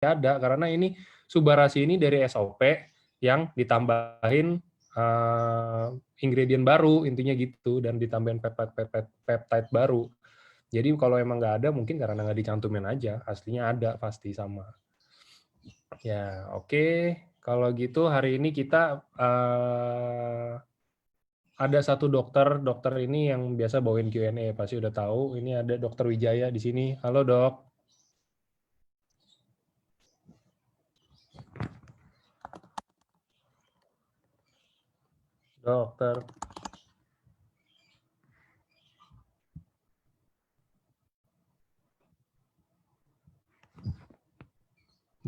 ada, karena ini Subarasi ini dari SOP yang ditambahin ingredient baru, intinya gitu, dan ditambahin peptide baru. Jadi kalau emang nggak ada, mungkin karena nggak dicantumin aja, aslinya ada pasti sama. Ya, oke. Kalau gitu hari ini kita ada satu dokter ini yang biasa bawain Q&A, pasti udah tahu. Ini ada Dokter Wijaya di sini. Halo dok. Dokter.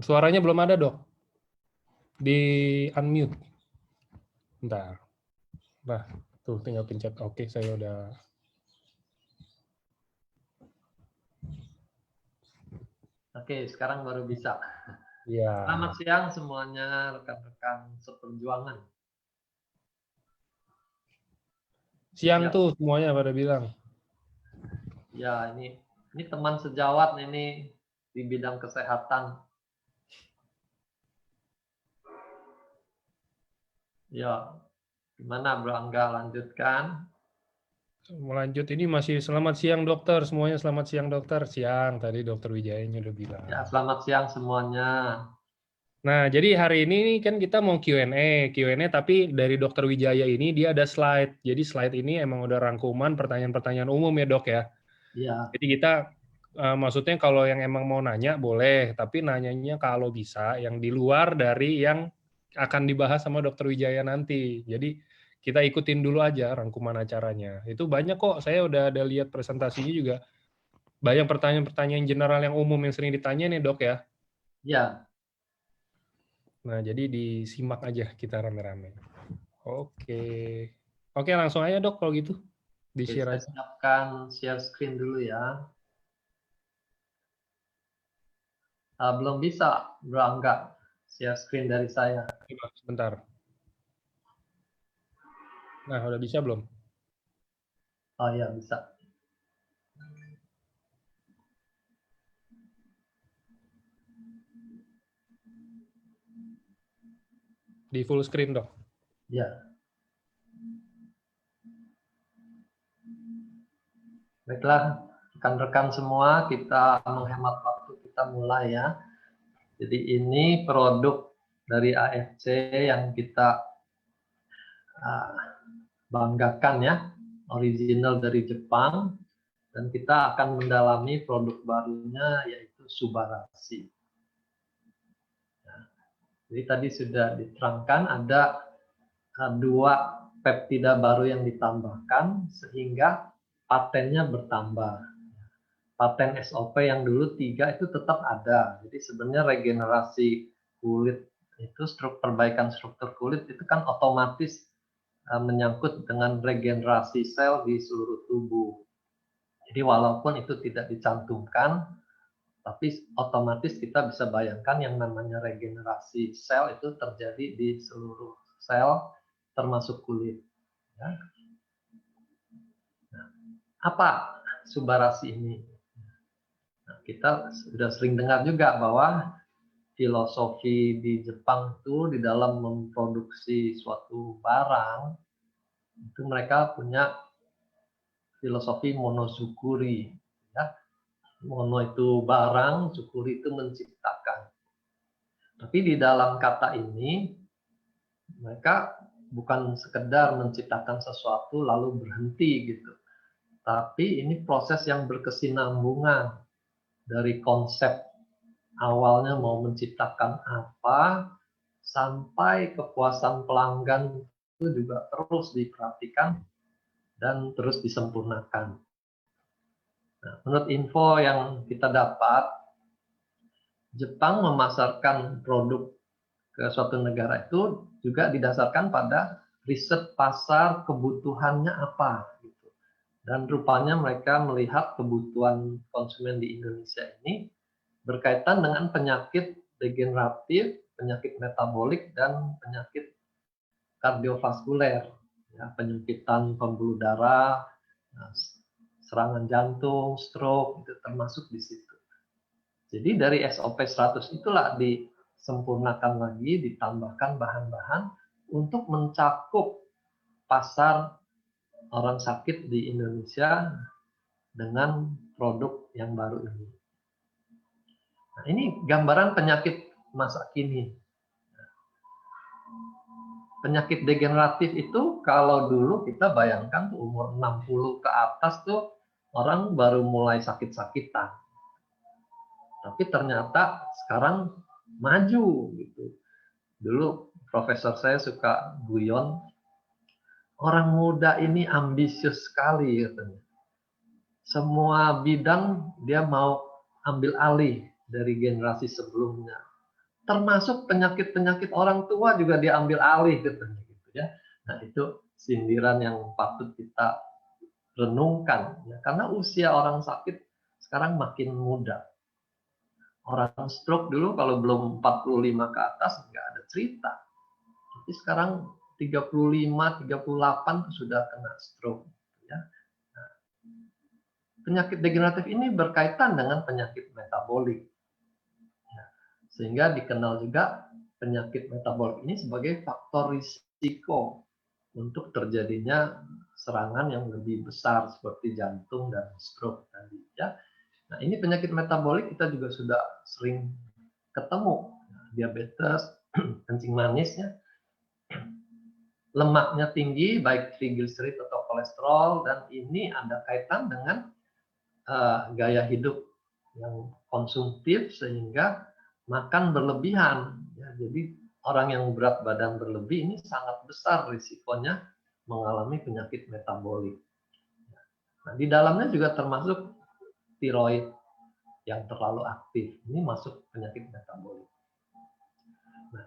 Suaranya belum ada dok. Di unmute. Bentar. Nah, tuh tinggal pencet. Oke, saya udah. Oke, sekarang baru bisa. Ya. Selamat siang semuanya rekan-rekan seperjuangan. Siang Ya. tuh semuanya pada bilang. Ya, ini teman sejawat ini di bidang kesehatan. Ya, gimana Bro Angga, lanjutkan? Melanjut ini masih selamat siang dokter, semuanya selamat siang dokter. Siang tadi Dokter Wijayanya udah bilang. Ya, selamat siang semuanya. Nah, jadi hari ini kan kita mau Q&A tapi dari Dokter Wijaya ini dia ada slide. Jadi slide ini emang udah rangkuman pertanyaan-pertanyaan umum ya dok ya. Ya, Jadi kita maksudnya kalau yang emang mau nanya boleh, tapi nanyanya kalau bisa yang di luar dari yang akan dibahas sama Dokter Wijaya nanti. Jadi kita ikutin dulu aja rangkuman acaranya. Itu banyak kok, saya udah ada lihat presentasinya juga. Banyak pertanyaan-pertanyaan general yang umum yang sering ditanya nih dok ya. ya. Nah, jadi disimak aja kita rame-rame. Oke. Oke, langsung aja dok kalau gitu. Oke, Di-share saya aja. siapkan share screen dulu ya. Belum bisa Bro Angga share screen dari saya. Coba, sebentar. Nah, udah bisa belum? Oh ya, bisa. Di full screen dok. Ya. Baiklah, rekan-rekan semua, kita menghemat waktu, kita mulai ya. Jadi ini produk dari AFC yang kita banggakan ya, original dari Jepang, dan kita akan mendalami produk barunya yaitu Subarasi. Jadi tadi sudah diterangkan ada dua peptida baru yang ditambahkan sehingga patennya bertambah. Paten SOP yang dulu 3 itu tetap ada. Jadi sebenarnya regenerasi kulit itu perbaikan struktur kulit itu kan otomatis menyangkut dengan regenerasi sel di seluruh tubuh. Jadi walaupun itu tidak dicantumkan, tapi otomatis kita bisa bayangkan yang namanya regenerasi sel itu terjadi di seluruh sel termasuk kulit. Ya. Nah, apa Subarasi ini? Nah, kita sudah sering dengar juga bahwa filosofi di Jepang itu di dalam memproduksi suatu barang itu mereka punya filosofi monosukuri. Ya. Mono itu barang, sukuri itu menciptakan. Tapi di dalam kata ini mereka bukan sekedar menciptakan sesuatu lalu berhenti gitu. Tapi ini proses yang berkesinambungan dari konsep awalnya mau menciptakan apa sampai kepuasan pelanggan itu juga terus diperhatikan dan terus disempurnakan. Nah, menurut info yang kita dapat, Jepang memasarkan produk ke suatu negara itu juga didasarkan pada riset pasar kebutuhannya apa gitu. Dan rupanya mereka melihat kebutuhan konsumen di Indonesia ini berkaitan dengan penyakit degeneratif, penyakit metabolik dan penyakit kardiovaskuler, ya, penyempitan pembuluh darah, serangan jantung, stroke itu termasuk di situ. Jadi dari SOP 100 itulah disempurnakan lagi, ditambahkan bahan-bahan untuk mencakup pasar orang sakit di Indonesia dengan produk yang baru ini. Nah, ini gambaran penyakit masa kini. Penyakit degeneratif itu kalau dulu kita bayangkan tuh umur 60 ke atas tuh orang baru mulai sakit-sakitan. Tapi ternyata sekarang maju gitu. Dulu profesor saya suka guyon, orang muda ini ambisius sekali katanya. Semua bidang dia mau ambil alih dari generasi sebelumnya. Termasuk penyakit-penyakit orang tua juga diambil alih gitu ya. Nah, itu sindiran yang patut kita renungkan ya, karena usia orang sakit sekarang makin muda. Orang stroke dulu kalau belum 45 ke atas nggak ada cerita. Tapi sekarang 35, 38 sudah kena stroke ya. Nah, penyakit degeneratif ini berkaitan dengan penyakit metabolik. Sehingga dikenal juga penyakit metabolik ini sebagai faktor risiko untuk terjadinya serangan yang lebih besar seperti jantung dan stroke tadi ya. Nah, ini penyakit metabolik kita juga sudah sering ketemu. Diabetes, kencing manis ya. Lemaknya tinggi baik triglycerid atau kolesterol, dan ini ada kaitan dengan gaya hidup yang konsumtif sehingga makan berlebihan ya. Jadi orang yang berat badan berlebih ini sangat besar risikonya mengalami penyakit metabolik. Nah, di dalamnya juga termasuk tiroid yang terlalu aktif. Ini masuk penyakit metabolik. Nah,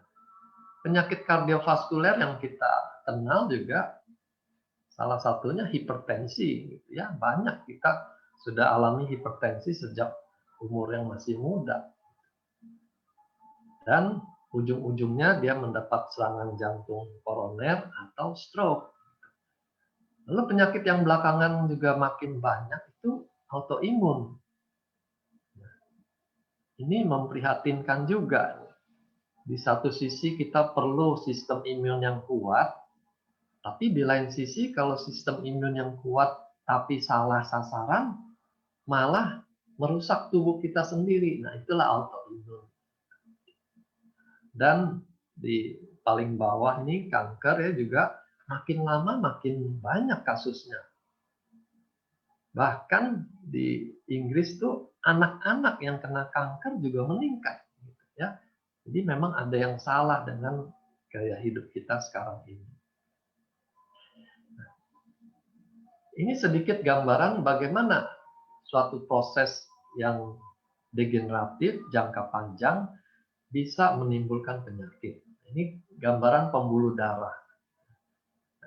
penyakit kardiovaskuler yang kita kenal juga salah satunya hipertensi gitu ya. Banyak kita sudah alami hipertensi sejak umur yang masih muda. Dan ujung-ujungnya dia mendapat serangan jantung koroner atau stroke. Lalu penyakit yang belakangan juga makin banyak itu autoimun. Ini memprihatinkan juga. Di satu sisi kita perlu sistem imun yang kuat, tapi di lain sisi kalau sistem imun yang kuat tapi salah sasaran, malah merusak tubuh kita sendiri. Nah, itulah autoimun. Dan di paling bawah ini kanker ya juga makin lama makin banyak kasusnya. Bahkan di Inggris tuh anak-anak yang kena kanker juga meningkat gitu ya. Jadi memang ada yang salah dengan gaya hidup kita sekarang ini. Nah, ini sedikit gambaran bagaimana suatu proses yang degeneratif jangka panjang bisa menimbulkan penyakit. Ini gambaran pembuluh darah.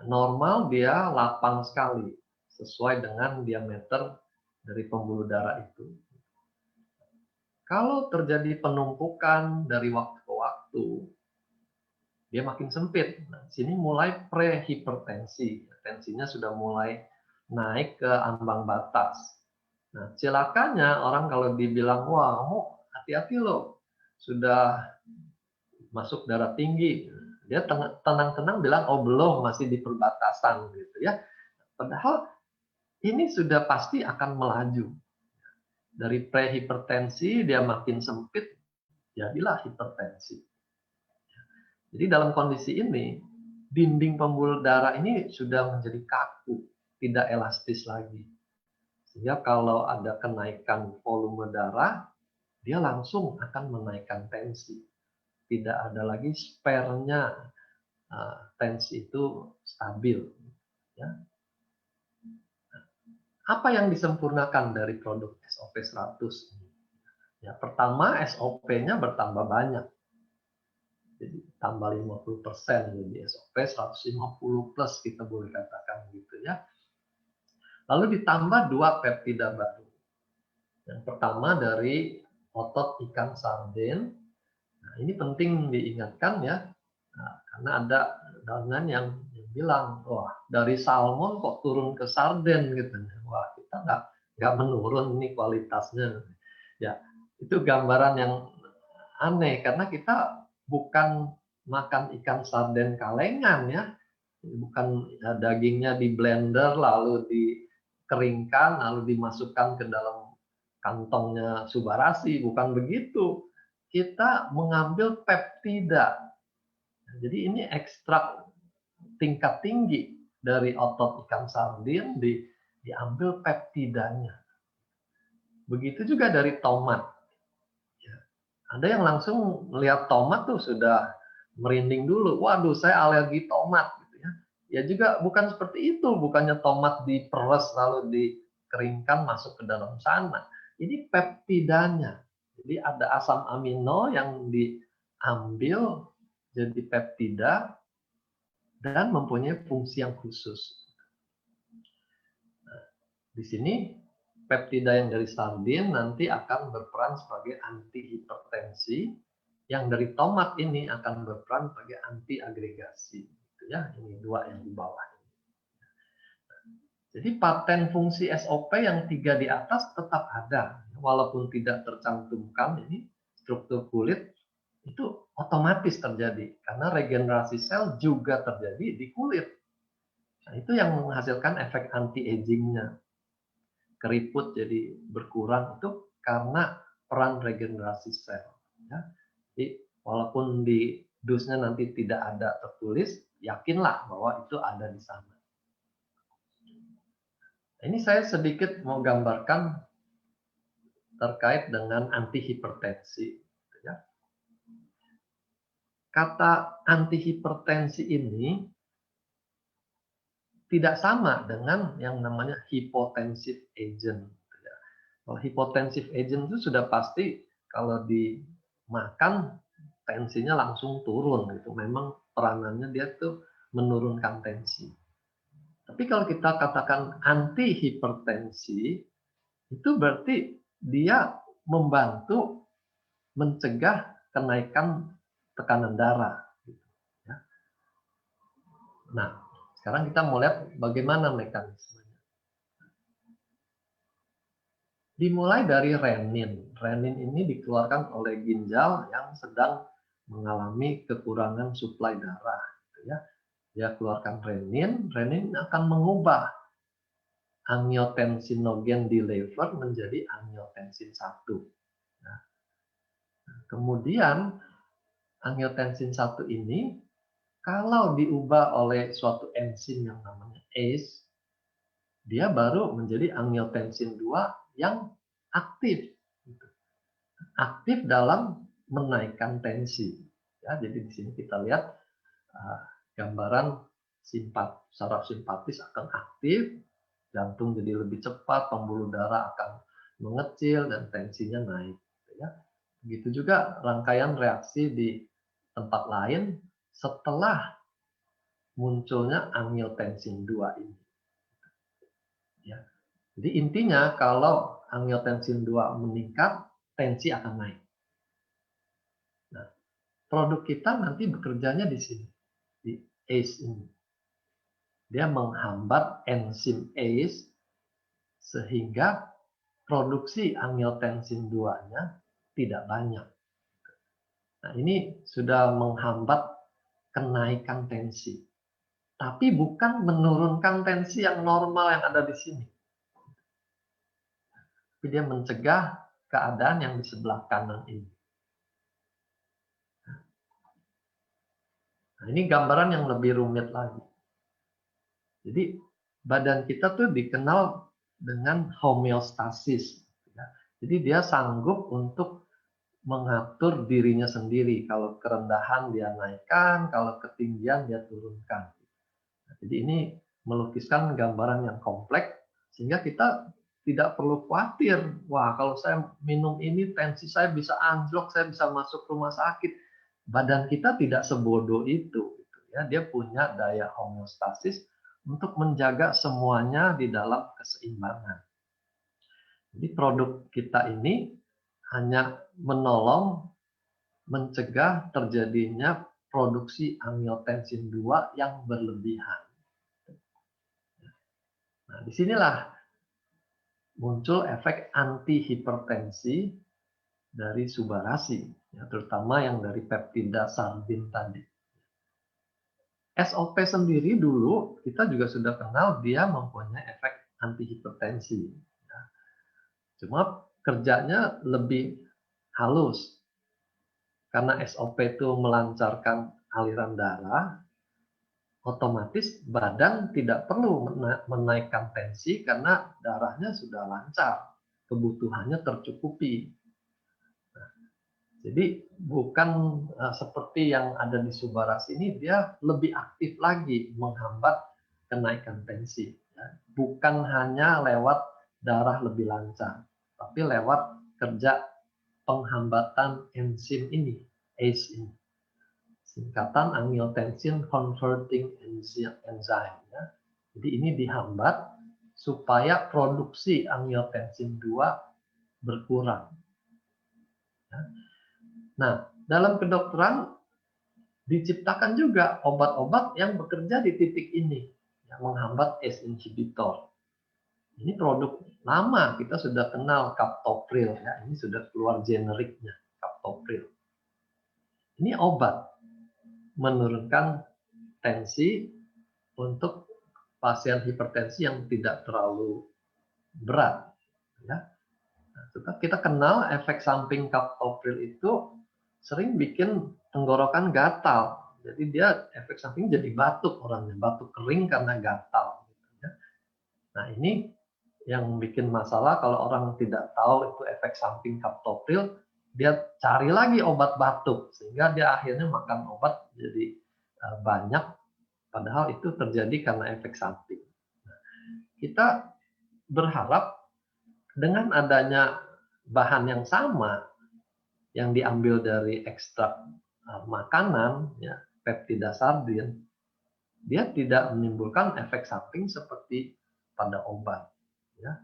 Normal dia lapang sekali, sesuai dengan diameter dari pembuluh darah itu. Kalau terjadi penumpukan dari waktu ke waktu, dia makin sempit. Nah, sini mulai prehipertensi. Tensinya sudah mulai naik ke ambang batas. Nah, celakanya orang kalau dibilang, wah, kamu hati-hati loh, sudah masuk darah tinggi. Dia tenang-tenang bilang, oh belum, masih di perbatasan gitu ya. Padahal ini sudah pasti akan melaju. Dari prehipertensi dia makin sempit, jadilah hipertensi. Jadi dalam kondisi ini, dinding pembuluh darah ini sudah menjadi kaku, tidak elastis lagi. Sehingga kalau ada kenaikan volume darah, dia langsung akan menaikkan tensi. Tidak ada lagi spare-nya, tensi itu stabil. Ya. Apa yang disempurnakan dari produk SOP 100? Ya, pertama SOP-nya bertambah banyak. Jadi tambah 50%, jadi SOP 150 plus kita boleh katakan gitu ya. Lalu ditambah 2 peptida baru. Yang pertama dari otot ikan sarden. Nah, ini penting diingatkan ya, nah, karena ada dalangan yang bilang, wah dari salmon kok turun ke sarden gitu. Wah, kita nggak menurun ini kualitasnya. Ya, Itu gambaran yang aneh karena kita bukan makan ikan sarden kalengan ya, bukan dagingnya di blender lalu dikeringkan lalu dimasukkan ke dalam kantongnya Subarasi, bukan begitu. Kita mengambil peptida. Jadi ini ekstrak tingkat tinggi dari otot ikan sardin diambil peptidanya. Begitu juga dari tomat. Ada yang langsung melihat tomat tuh sudah merinding dulu. Waduh, saya alergi tomat. Gitu ya. Ya juga bukan seperti itu. Bukannya tomat diperes lalu dikeringkan masuk ke dalam sana. Ini peptidanya. Jadi ada asam amino yang diambil jadi peptida dan mempunyai fungsi yang khusus. Nah, di sini peptida yang dari sardin nanti akan berperan sebagai antihipertensi, yang dari tomat ini akan berperan sebagai antiagregasi. Gitu ya, ini dua yang di bawah. Jadi paten fungsi SOP yang 3 di atas tetap ada, walaupun tidak tercantumkan. Ini struktur kulit itu otomatis terjadi karena regenerasi sel juga terjadi di kulit. Nah, itu yang menghasilkan efek anti-aging-nya. Keriput jadi berkurang itu karena peran regenerasi sel. Ya. Jadi walaupun di dusnya nanti tidak ada tertulis, yakinlah bahwa itu ada di sana. Ini saya sedikit mau gambarkan terkait dengan antihipertensi. Ya. Kata antihipertensi ini tidak sama dengan yang namanya hypotensive agent. Kalau hypotensive agent itu sudah pasti kalau dimakan tensinya langsung turun gitu. Memang peranannya dia tuh menurunkan tensi. Tapi kalau kita katakan anti hipertensi itu berarti dia membantu mencegah kenaikan tekanan darah. Nah, sekarang kita mau lihat bagaimana mekanismenya. Dimulai dari renin. Renin ini dikeluarkan oleh ginjal yang sedang mengalami kekurangan suplai darah. Ya. Dia keluarkan renin, renin akan mengubah angiotensinogen di liver menjadi angiotensin 1. Nah, kemudian angiotensin 1 ini kalau diubah oleh suatu enzim yang namanya ACE, dia baru menjadi angiotensin 2 yang aktif. Aktif dalam menaikkan tensi. Ya, jadi di sini kita lihat gambaran saraf simpatis akan aktif, jantung jadi lebih cepat, pembuluh darah akan mengecil dan tensinya naik. Ya. Begitu juga rangkaian reaksi di tempat lain setelah munculnya angiotensin 2 ini. Ya. Jadi intinya kalau angiotensin 2 meningkat, tensi akan naik. Nah, produk kita nanti bekerjanya di sini, di ACE ini. Dia menghambat enzim ACE sehingga produksi angiotensin 2-nya tidak banyak. Nah, ini sudah menghambat kenaikan tensi. Tapi bukan menurunkan tensi yang normal yang ada di sini. Tapi dia mencegah keadaan yang di sebelah kanan ini. Nah, ini gambaran yang lebih rumit lagi. Jadi badan kita tuh dikenal dengan homeostasis. Jadi dia sanggup untuk mengatur dirinya sendiri. Kalau kerendahan dia naikkan, kalau ketinggian dia turunkan. Jadi ini melukiskan gambaran yang kompleks sehingga kita tidak perlu khawatir. Wah, kalau saya minum ini tensi saya bisa anjlok, saya bisa masuk rumah sakit. Badan kita tidak sebodoh itu. Ya, dia punya daya homeostasis untuk menjaga semuanya di dalam keseimbangan. Jadi produk kita ini hanya menolong mencegah terjadinya produksi angiotensin 2 yang berlebihan. Nah, disinilah muncul efek antihipertensi dari Subarasi, ya, terutama yang dari peptida sardin tadi. SOP sendiri dulu kita juga sudah kenal dia mempunyai efek antihipertensi. Ya. Cuma kerjanya lebih halus. Karena SOP itu melancarkan aliran darah, otomatis badan tidak perlu menaikkan tensi karena darahnya sudah lancar, kebutuhannya tercukupi. Jadi bukan seperti yang ada di Subarasi ini, dia lebih aktif lagi menghambat kenaikan tensi. Ya. Bukan hanya lewat darah lebih lancar, tapi lewat kerja penghambatan enzim ini, ACE ini. Singkatan angiotensin converting enzyme. Ya. Jadi ini dihambat supaya produksi angiotensin 2 berkurang. Ya. Nah, dalam kedokteran diciptakan juga obat-obat yang bekerja di titik ini, yang menghambat ACE inhibitor. Ini produk lama, kita sudah kenal captopril, ya. Ini sudah keluar generiknya, captopril. Ini obat menurunkan tensi untuk pasien hipertensi yang tidak terlalu berat. Ya. Nah, kita kenal efek samping captopril itu sering bikin tenggorokan gatal. Jadi dia efek samping jadi batuk orangnya, batuk kering karena gatal. Nah ini yang bikin masalah kalau orang tidak tahu itu efek samping captopril, dia cari lagi obat batuk sehingga dia akhirnya makan obat jadi banyak, padahal itu terjadi karena efek samping. Nah, kita berharap dengan adanya bahan yang sama yang diambil dari ekstrak makanan, ya, peptida sardin, dia tidak menimbulkan efek samping seperti pada obat. Ya.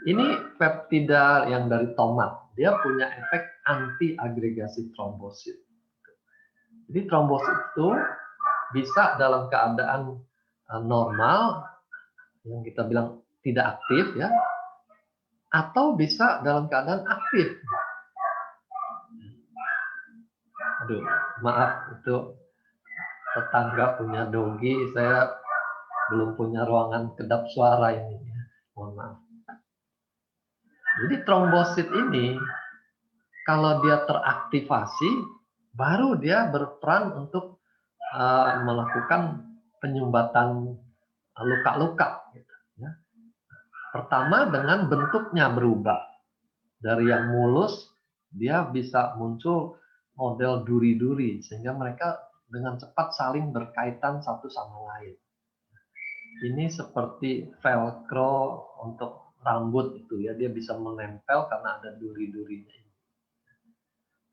Ini peptida yang dari tomat, dia punya efek anti agregasi trombosit. Jadi trombosit itu bisa dalam keadaan normal, yang kita bilang tidak aktif, ya, atau bisa dalam keadaan aktif. Aduh, maaf, itu tetangga punya dogi, saya belum punya ruangan kedap suara ini. Mohon maaf. Jadi trombosit ini, kalau dia teraktivasi, baru dia berperan untuk melakukan penyumbatan luka-luka. Gitu, ya. Pertama dengan bentuknya berubah. Dari yang mulus, dia bisa muncul model duri-duri, sehingga mereka dengan cepat saling berkaitan satu sama lain. Ini seperti velcro untuk rambut itu, ya, dia bisa menempel karena ada duri-durinya.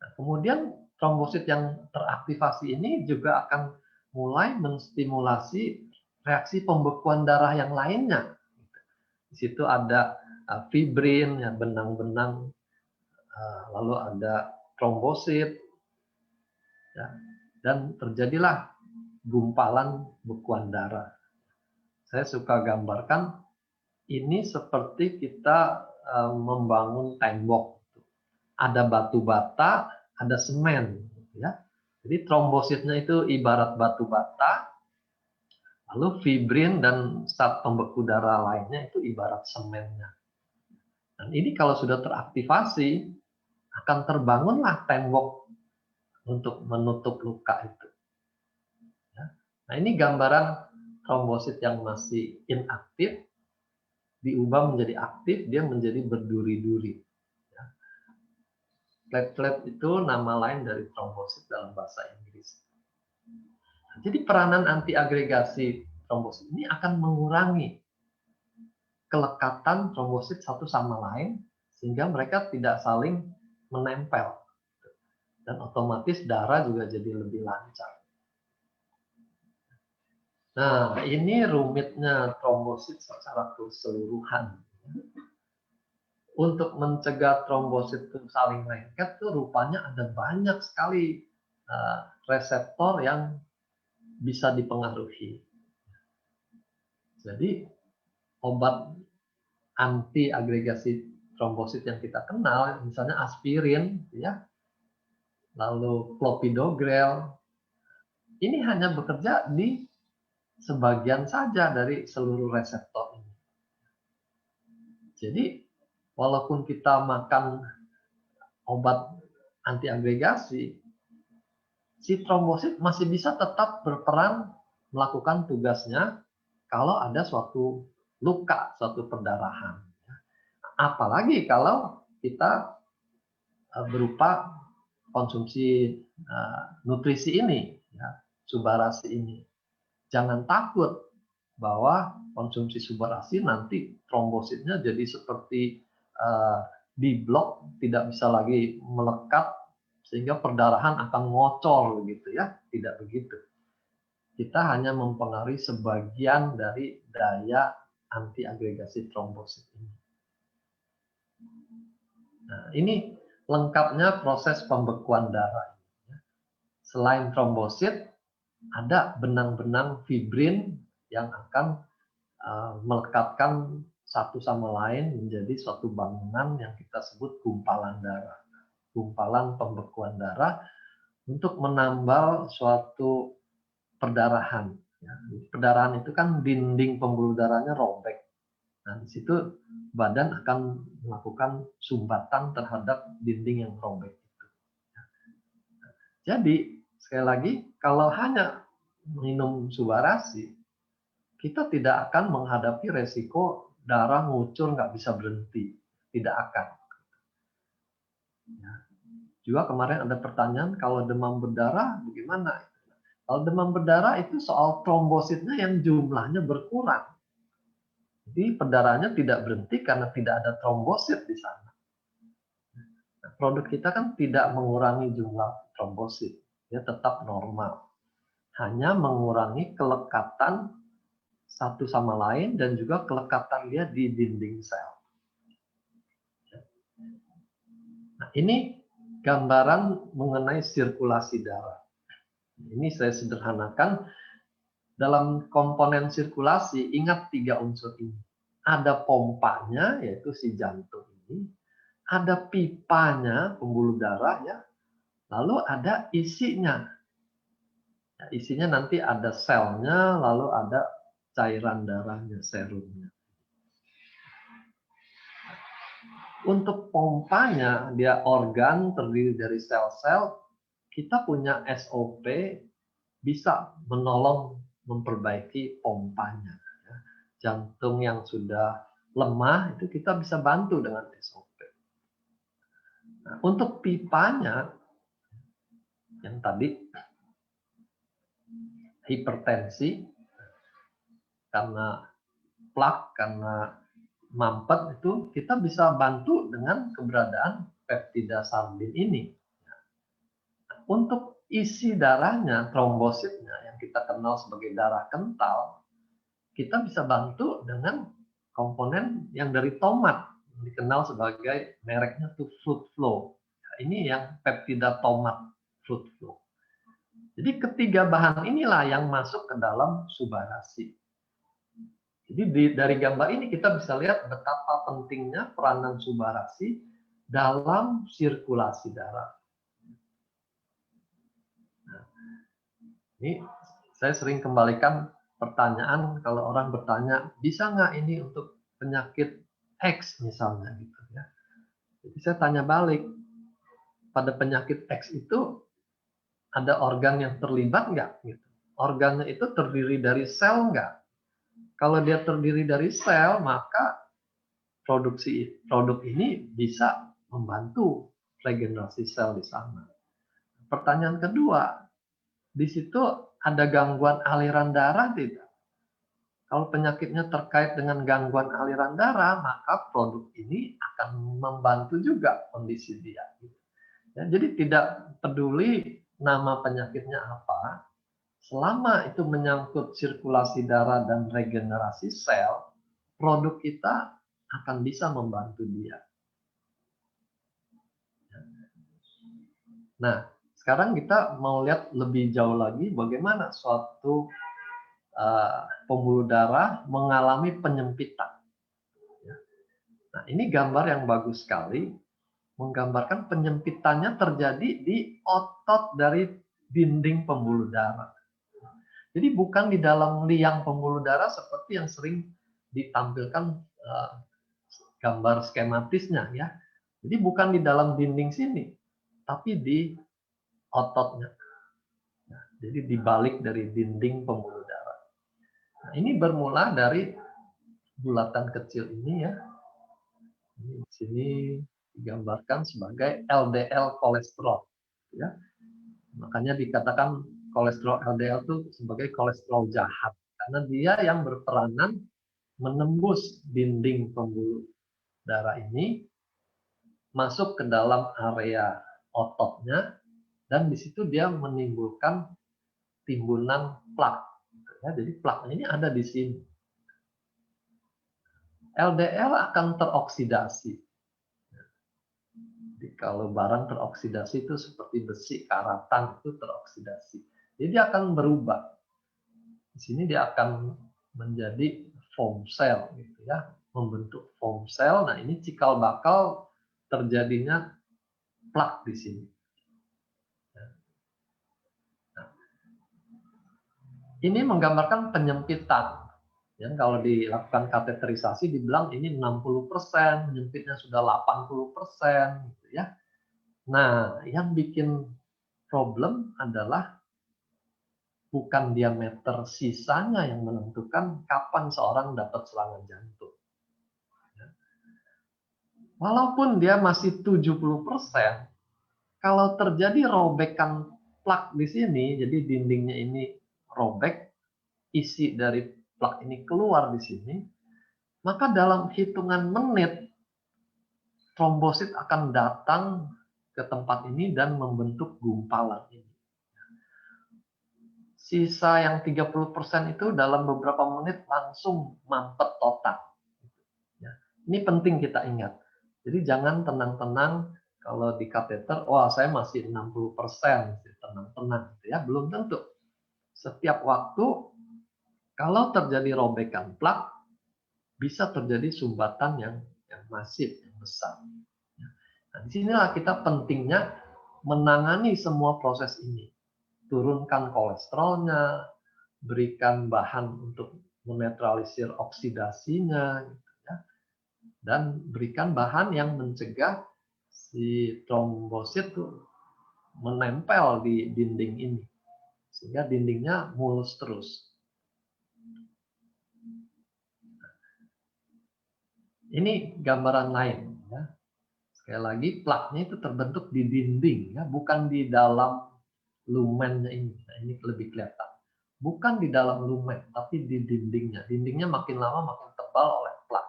Nah, kemudian trombosit yang teraktivasi ini juga akan mulai menstimulasi reaksi pembekuan darah yang lainnya. Di situ ada fibrin, ya, benang-benang, lalu ada trombosit, ya, dan terjadilah gumpalan bekuan darah. Saya suka gambarkan ini seperti kita membangun tembok. Ada batu bata, ada semen. Ya. Jadi trombositnya itu ibarat batu bata, lalu fibrin dan zat pembeku darah lainnya itu ibarat semennya. Dan ini kalau sudah teraktivasi, akan terbangunlah tembok untuk menutup luka itu. Ya. Nah ini gambaran trombosit yang masih inaktif, diubah menjadi aktif, dia menjadi berduri-duri. Ya. Platelet itu nama lain dari trombosit dalam bahasa Inggris. Nah, jadi peranan antiagregasi trombosit ini akan mengurangi kelekatan trombosit satu sama lain, sehingga mereka tidak saling menempel. Dan otomatis darah juga jadi lebih lancar. Nah, ini rumitnya trombosit secara keseluruhan. Untuk mencegah trombosit itu saling lengket, tuh rupanya ada banyak sekali reseptor yang bisa dipengaruhi. Jadi, obat anti agregasi trombosit yang kita kenal, misalnya aspirin, ya, lalu clopidogrel, ini hanya bekerja di sebagian saja dari seluruh reseptor ini. Jadi, walaupun kita makan obat antiagregasi, si trombosit masih bisa tetap berperan melakukan tugasnya kalau ada suatu luka, suatu perdarahan. Apalagi kalau kita berupa konsumsi nutrisi ini, ya, subarasi ini. Jangan takut bahwa konsumsi subarasi nanti trombositnya jadi seperti diblok, tidak bisa lagi melekat sehingga perdarahan akan ngocor gitu ya, tidak begitu. Kita hanya mempengaruhi sebagian dari daya antiagregasi trombosit ini. Nah, ini lengkapnya proses pembekuan darah. Selain trombosit, ada benang-benang fibrin yang akan melekatkan satu sama lain menjadi suatu bangunan yang kita sebut gumpalan darah. Gumpalan pembekuan darah untuk menambal suatu perdarahan. Perdarahan itu kan dinding pembuluh darahnya robek. Nah, di situ badan akan melakukan sumbatan terhadap dinding yang robek itu. Jadi, sekali lagi, kalau hanya minum subarasi, kita tidak akan menghadapi resiko darah ngucur nggak bisa berhenti. Tidak akan. Ya. Juga kemarin ada pertanyaan, kalau demam berdarah bagaimana? Kalau demam berdarah itu soal trombositnya yang jumlahnya berkurang. Jadi perdarahannya tidak berhenti karena tidak ada trombosit di sana. Nah, produk kita kan tidak mengurangi jumlah trombosit. Dia tetap normal. Hanya mengurangi kelekatan satu sama lain dan juga kelekatan dia di dinding sel. Nah, ini gambaran mengenai sirkulasi darah. Ini saya sederhanakan. Dalam komponen sirkulasi, ingat 3 unsur ini. Ada pompanya, yaitu si jantung ini. Ada pipanya, pembuluh darah, ya. Lalu ada isinya. Ya, isinya nanti ada selnya, lalu ada cairan darahnya, serumnya. Untuk pompanya, dia organ terdiri dari sel-sel, kita punya SOP bisa menolong memperbaiki pompanya. Jantung yang sudah lemah itu kita bisa bantu dengan SOP. Nah, untuk pipanya yang tadi hipertensi karena plak, karena mampet, itu kita bisa bantu dengan keberadaan peptida sardin ini. Untuk isi darahnya, trombositnya yang kita kenal sebagai darah kental, kita bisa bantu dengan komponen yang dari tomat, dikenal sebagai mereknya tuh fruit flow. Ini yang peptida tomat fruit flow. Jadi ketiga bahan inilah yang masuk ke dalam subarasi. Jadi dari gambar ini kita bisa lihat betapa pentingnya peranan subarasi dalam sirkulasi darah. Nah, ini saya sering kembalikan pertanyaan kalau orang bertanya, bisa nggak ini untuk penyakit X misalnya gitu ya. Jadi saya tanya balik, pada penyakit X itu ada organ yang terlibat nggak? Gitu. Organnya itu terdiri dari sel nggak? Kalau dia terdiri dari sel, maka produk ini bisa membantu regenerasi sel di sana. Pertanyaan kedua, di situ ada gangguan aliran darah tidak? Kalau penyakitnya terkait dengan gangguan aliran darah, maka produk ini akan membantu juga kondisi dia. Ya, jadi tidak peduli nama penyakitnya apa, selama itu menyangkut sirkulasi darah dan regenerasi sel, produk kita akan bisa membantu dia. Nah, sekarang kita mau lihat lebih jauh lagi bagaimana suatu pembuluh darah mengalami penyempitan. Nah, ini gambar yang bagus sekali, menggambarkan penyempitannya terjadi di otot dari dinding pembuluh darah. Jadi bukan di dalam liang pembuluh darah seperti yang sering ditampilkan gambar skematisnya ya. Jadi bukan di dalam dinding sini, tapi di ototnya. Nah, jadi dibalik dari dinding pembuluh darah. Nah, ini bermula dari bulatan kecil ini ya. Ini di sini digambarkan sebagai LDL kolesterol ya. Makanya dikatakan kolesterol LDL itu sebagai kolesterol jahat karena dia yang berperanan menembus dinding pembuluh darah ini masuk ke dalam area ototnya dan di situ dia menimbulkan timbunan plak. Ya, jadi plaknya ini ada di sini. LDL akan teroksidasi. Jadi kalau barang teroksidasi itu seperti besi karatan itu teroksidasi. Jadi dia akan berubah. Di sini dia akan menjadi foam cell gitu ya, membentuk foam cell. Nah, ini cikal bakal terjadinya plak di sini. Nah, ini menggambarkan penyempitan. Ya, kalau dilakukan kateterisasi dibilang ini 60%, menyempitnya sudah 80% gitu ya. Nah, yang bikin problem adalah bukan diameter sisanya yang menentukan kapan seorang dapat serangan jantung. Walaupun dia masih 70%, kalau terjadi robekan plak di sini, jadi dindingnya ini robek, isi dari plak ini keluar di sini, maka dalam hitungan menit trombosit akan datang ke tempat ini dan membentuk gumpalan ini. Sisa yang 30% itu dalam beberapa menit langsung mampet total. Ya. Ini penting kita ingat. Jadi jangan tenang-tenang kalau di kateter, wah saya masih 60%, tenang-tenang. Ya, belum tentu. Setiap waktu, kalau terjadi robekan plak, bisa terjadi sumbatan yang masif, yang besar. Nah, disinilah kita pentingnya menangani semua proses ini. Turunkan kolesterolnya, berikan bahan untuk menetralisir oksidasinya, gitu ya. Dan berikan bahan yang mencegah si trombosit tuh menempel di dinding ini, sehingga dindingnya mulus terus. Ini gambaran lain. Ya. Sekali lagi, plaknya itu terbentuk di dinding, ya, bukan di dalam lumennya ini. Nah, ini lebih kelihatan. Bukan di dalam lumen, tapi di dindingnya. Dindingnya makin lama makin tebal oleh plak.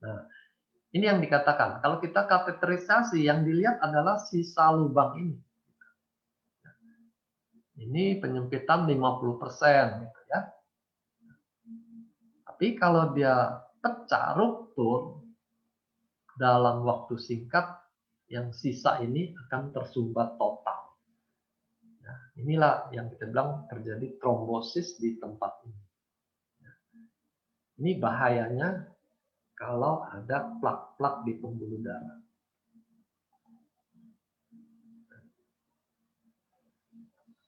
Nah, ini yang dikatakan. Kalau kita kateterisasi, yang dilihat adalah sisa lubang ini. Ini penyempitan 50%. Gitu ya. Tapi kalau dia pecah, ruptur, dalam waktu singkat, yang sisa ini akan tersumbat total. Nah, inilah yang kita bilang terjadi trombosis di tempat ini. Ini bahayanya kalau ada plak-plak di pembuluh darah.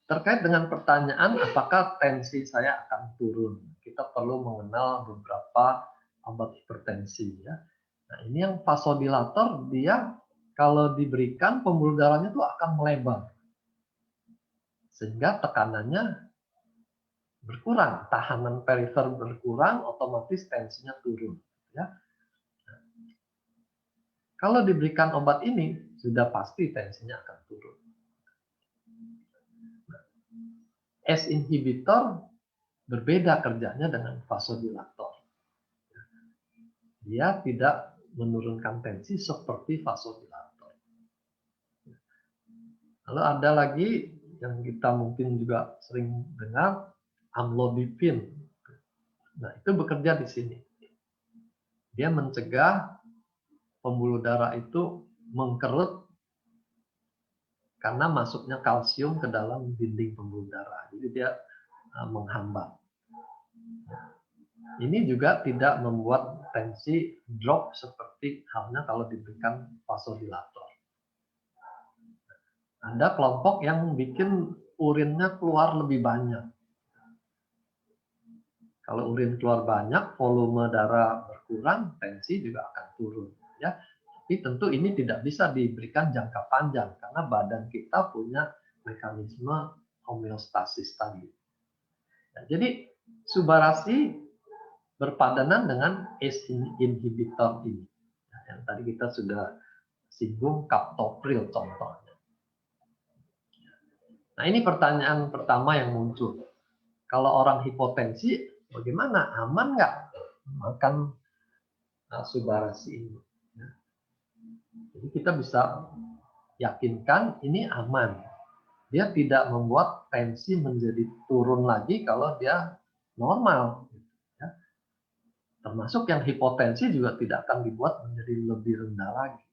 Terkait dengan pertanyaan apakah tensi saya akan turun, kita perlu mengenal beberapa obat hipertensi. Ya. Nah, ini yang vasodilator, dia kalau diberikan pembuluh darahnya itu akan melebar. Sehingga tekanannya berkurang, tahanan perifer berkurang, otomatis tensinya turun. Ya. Kalau diberikan obat ini, sudah pasti tensinya akan turun. ACE inhibitor berbeda kerjanya dengan vasodilator. Dia tidak menurunkan tensi seperti vasodilator. Lalu ada lagi yang kita mungkin juga sering dengar, amlodipin. Nah, itu bekerja di sini. Dia mencegah pembuluh darah itu mengkerut karena masuknya kalsium ke dalam dinding pembuluh darah. Jadi dia menghambat. Ini juga tidak membuat tensi drop seperti halnya kalau diberikan vasodilator. Ada kelompok yang bikin urinnya keluar lebih banyak. Kalau urin keluar banyak, volume darah berkurang, tensi juga akan turun. Ya, tapi tentu ini tidak bisa diberikan jangka panjang karena badan kita punya mekanisme homeostasis tadi. Ya, jadi subarasi berpadanan dengan ACE inhibitor ini. Nah, yang tadi kita sudah singgung captopril contohnya. Nah, ini pertanyaan pertama yang muncul. Kalau orang hipotensi, bagaimana? Aman nggak makan subarasi ini? Jadi kita bisa yakinkan ini aman. Dia tidak membuat tensi menjadi turun lagi kalau dia normal. Termasuk yang hipotensi juga tidak akan dibuat menjadi lebih rendah lagi.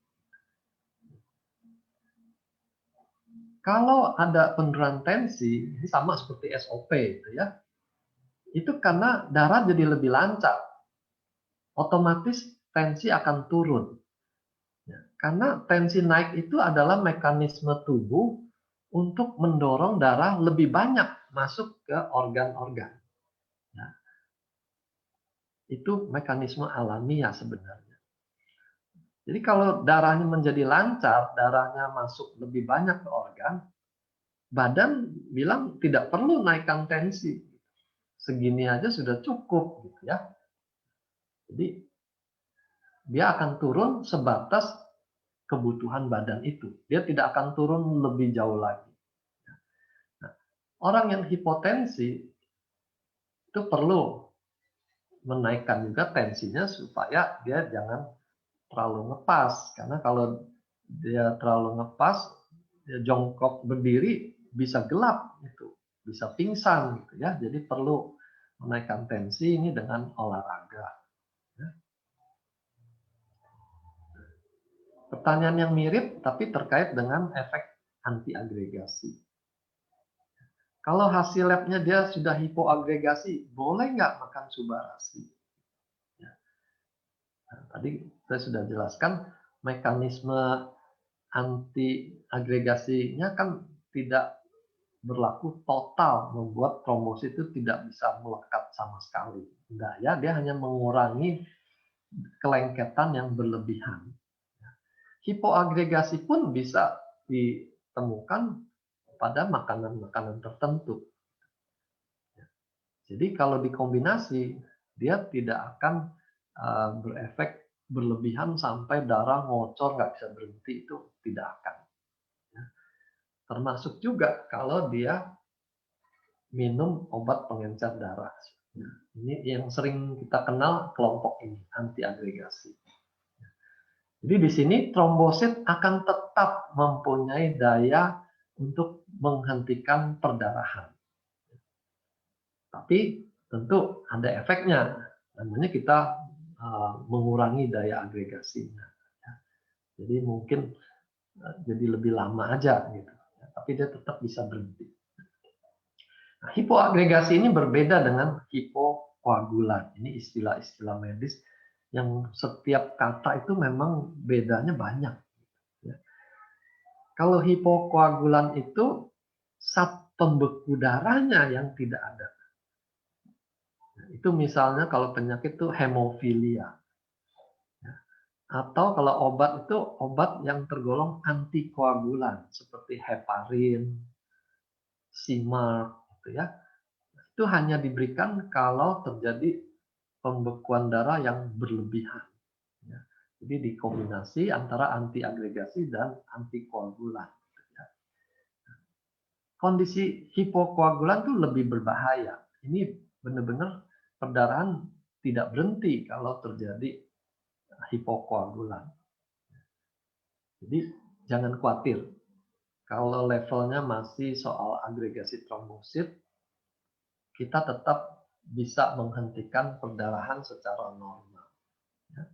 Kalau ada penurunan tensi, ini sama seperti SOP itu ya. Itu karena darah jadi lebih lancar. Otomatis tensi akan turun. Ya, karena tensi naik itu adalah mekanisme tubuh untuk mendorong darah lebih banyak masuk ke organ-organ. Ya, itu mekanisme alamiah sebenarnya. Jadi kalau darahnya menjadi lancar, darahnya masuk lebih banyak ke organ, badan bilang tidak perlu naikkan tensi. Segini aja sudah cukup gitu ya. Jadi dia akan turun sebatas kebutuhan badan itu. Dia tidak akan turun lebih jauh lagi. Nah, orang yang hipotensi itu perlu menaikkan juga tensinya supaya dia jangan terlalu ngepas. Karena kalau dia terlalu ngepas, dia jongkok berdiri bisa gelap itu, bisa pingsan gitu ya. Jadi perlu menaikkan tensi ini dengan olahraga. Ya. Pertanyaan yang mirip tapi terkait dengan efek antiagregasi. Kalau hasil labnya dia sudah hipoagregasi, boleh nggak makan subarasi? Ya. Nah, tadi saya sudah jelaskan mekanisme antiagregasinya kan tidak berlaku total, membuat trombosit itu tidak bisa melekat sama sekali. Enggak ya, dia hanya mengurangi kelengketan yang berlebihan. Hipoagregasi pun bisa ditemukan pada makanan-makanan tertentu. Jadi kalau dikombinasi, dia tidak akan berefek berlebihan sampai darah ngocor nggak bisa berhenti, itu tidak akan. Termasuk juga kalau dia minum obat pengencer darah. Ini yang sering kita kenal kelompok ini, antiagregasi. Jadi di sini trombosit akan tetap mempunyai daya untuk menghentikan perdarahan. Tapi tentu ada efeknya, namanya kita mengurangi daya agregasinya. Jadi mungkin jadi lebih lama aja gitu, tapi dia tetap bisa berhenti. Nah, hipoagregasi ini berbeda dengan hipokoagulan. Ini istilah-istilah medis yang setiap kata itu memang bedanya banyak. Ya. Kalau hipokoagulan itu zat pembeku darahnya yang tidak ada. Nah, itu misalnya kalau penyakit itu hemofilia. Ya. Atau kalau obat itu obat yang tergolong antikoagulan seperti heparin, Simark, gitu ya. Itu hanya diberikan kalau terjadi pembekuan darah yang berlebihan. Ya. Jadi dikombinasi antara antiagregasi dan antikoagulan. Ya. Kondisi hipokoagulan itu lebih berbahaya. Ini benar-benar perdarahan tidak berhenti kalau terjadi hipokoagulan. Jadi jangan khawatir. Kalau levelnya masih soal agregasi trombosit, kita tetap bisa menghentikan perdarahan secara normal. Ya.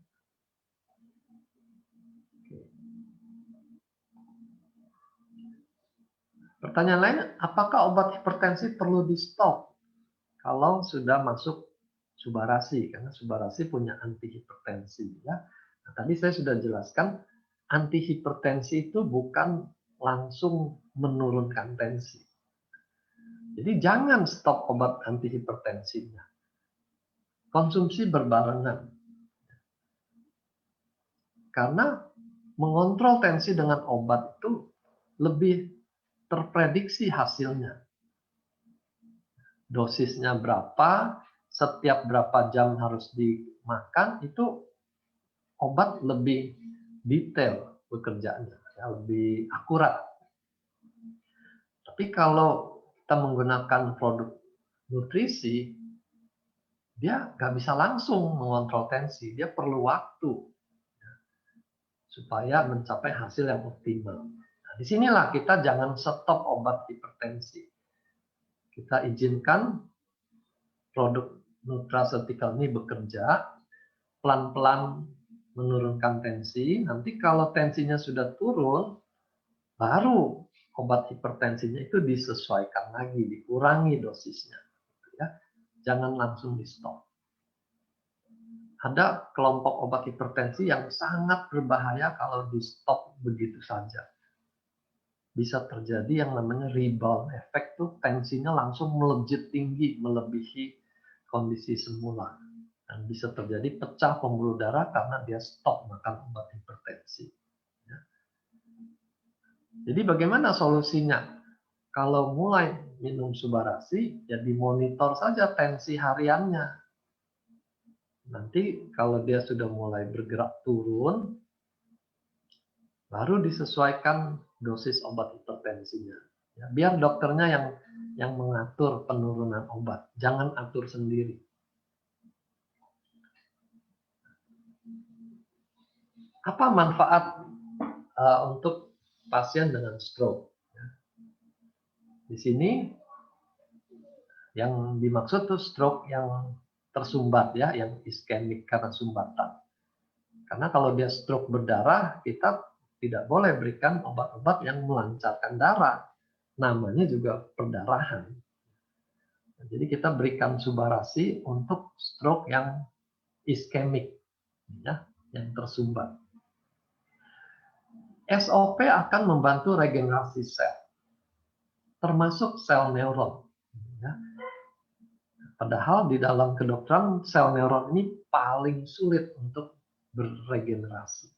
Pertanyaan lain, apakah obat hipertensi perlu di stop kalau sudah masuk Subarasi, karena Subarasi punya antihipertensi ya. Nah, tadi saya sudah jelaskan antihipertensi itu bukan langsung menurunkan tensi. Jadi jangan stop obat antihipertensinya. Konsumsi berbarengan. Karena mengontrol tensi dengan obat itu lebih terprediksi hasilnya. Dosisnya berapa, setiap berapa jam harus dimakan, itu obat lebih detail bekerjanya, ya, lebih akurat. Tapi kalau kita menggunakan produk nutrisi, dia nggak bisa langsung mengontrol tensi, dia perlu waktu supaya mencapai hasil yang optimal. Nah, disinilah kita jangan stop obat hipertensi. Kita izinkan produk nutraceutical ini bekerja, pelan-pelan menurunkan tensi. Nanti kalau tensinya sudah turun, baru obat hipertensinya itu disesuaikan lagi, dikurangi dosisnya. Ya. Jangan langsung di stop. Ada kelompok obat hipertensi yang sangat berbahaya kalau di stop begitu saja. Bisa terjadi yang namanya rebound effect, tuh tensinya langsung melejit tinggi, melebihi kondisi semula. Dan bisa terjadi pecah pembuluh darah karena dia stop makan obat hipertensi. Ya. Jadi bagaimana solusinya? Kalau mulai minum Subarasi, ya dimonitor saja tensi hariannya. Nanti kalau dia sudah mulai bergerak turun, baru disesuaikan dosis obat hipertensinya. Ya, biar dokternya yang mengatur penurunan obat, jangan atur sendiri. Apa manfaat untuk pasien dengan stroke? Di sini yang dimaksud tuh stroke yang tersumbat ya, yang iskemik karena sumbatan. Karena kalau dia stroke berdarah, kita tidak boleh berikan obat-obat yang melancarkan darah. Namanya juga perdarahan. Jadi kita berikan Subarasi untuk stroke yang iskemik, ya, yang tersumbat. SOP akan membantu regenerasi sel, termasuk sel neuron. Ya. Padahal di dalam kedokteran sel neuron ini paling sulit untuk berregenerasi.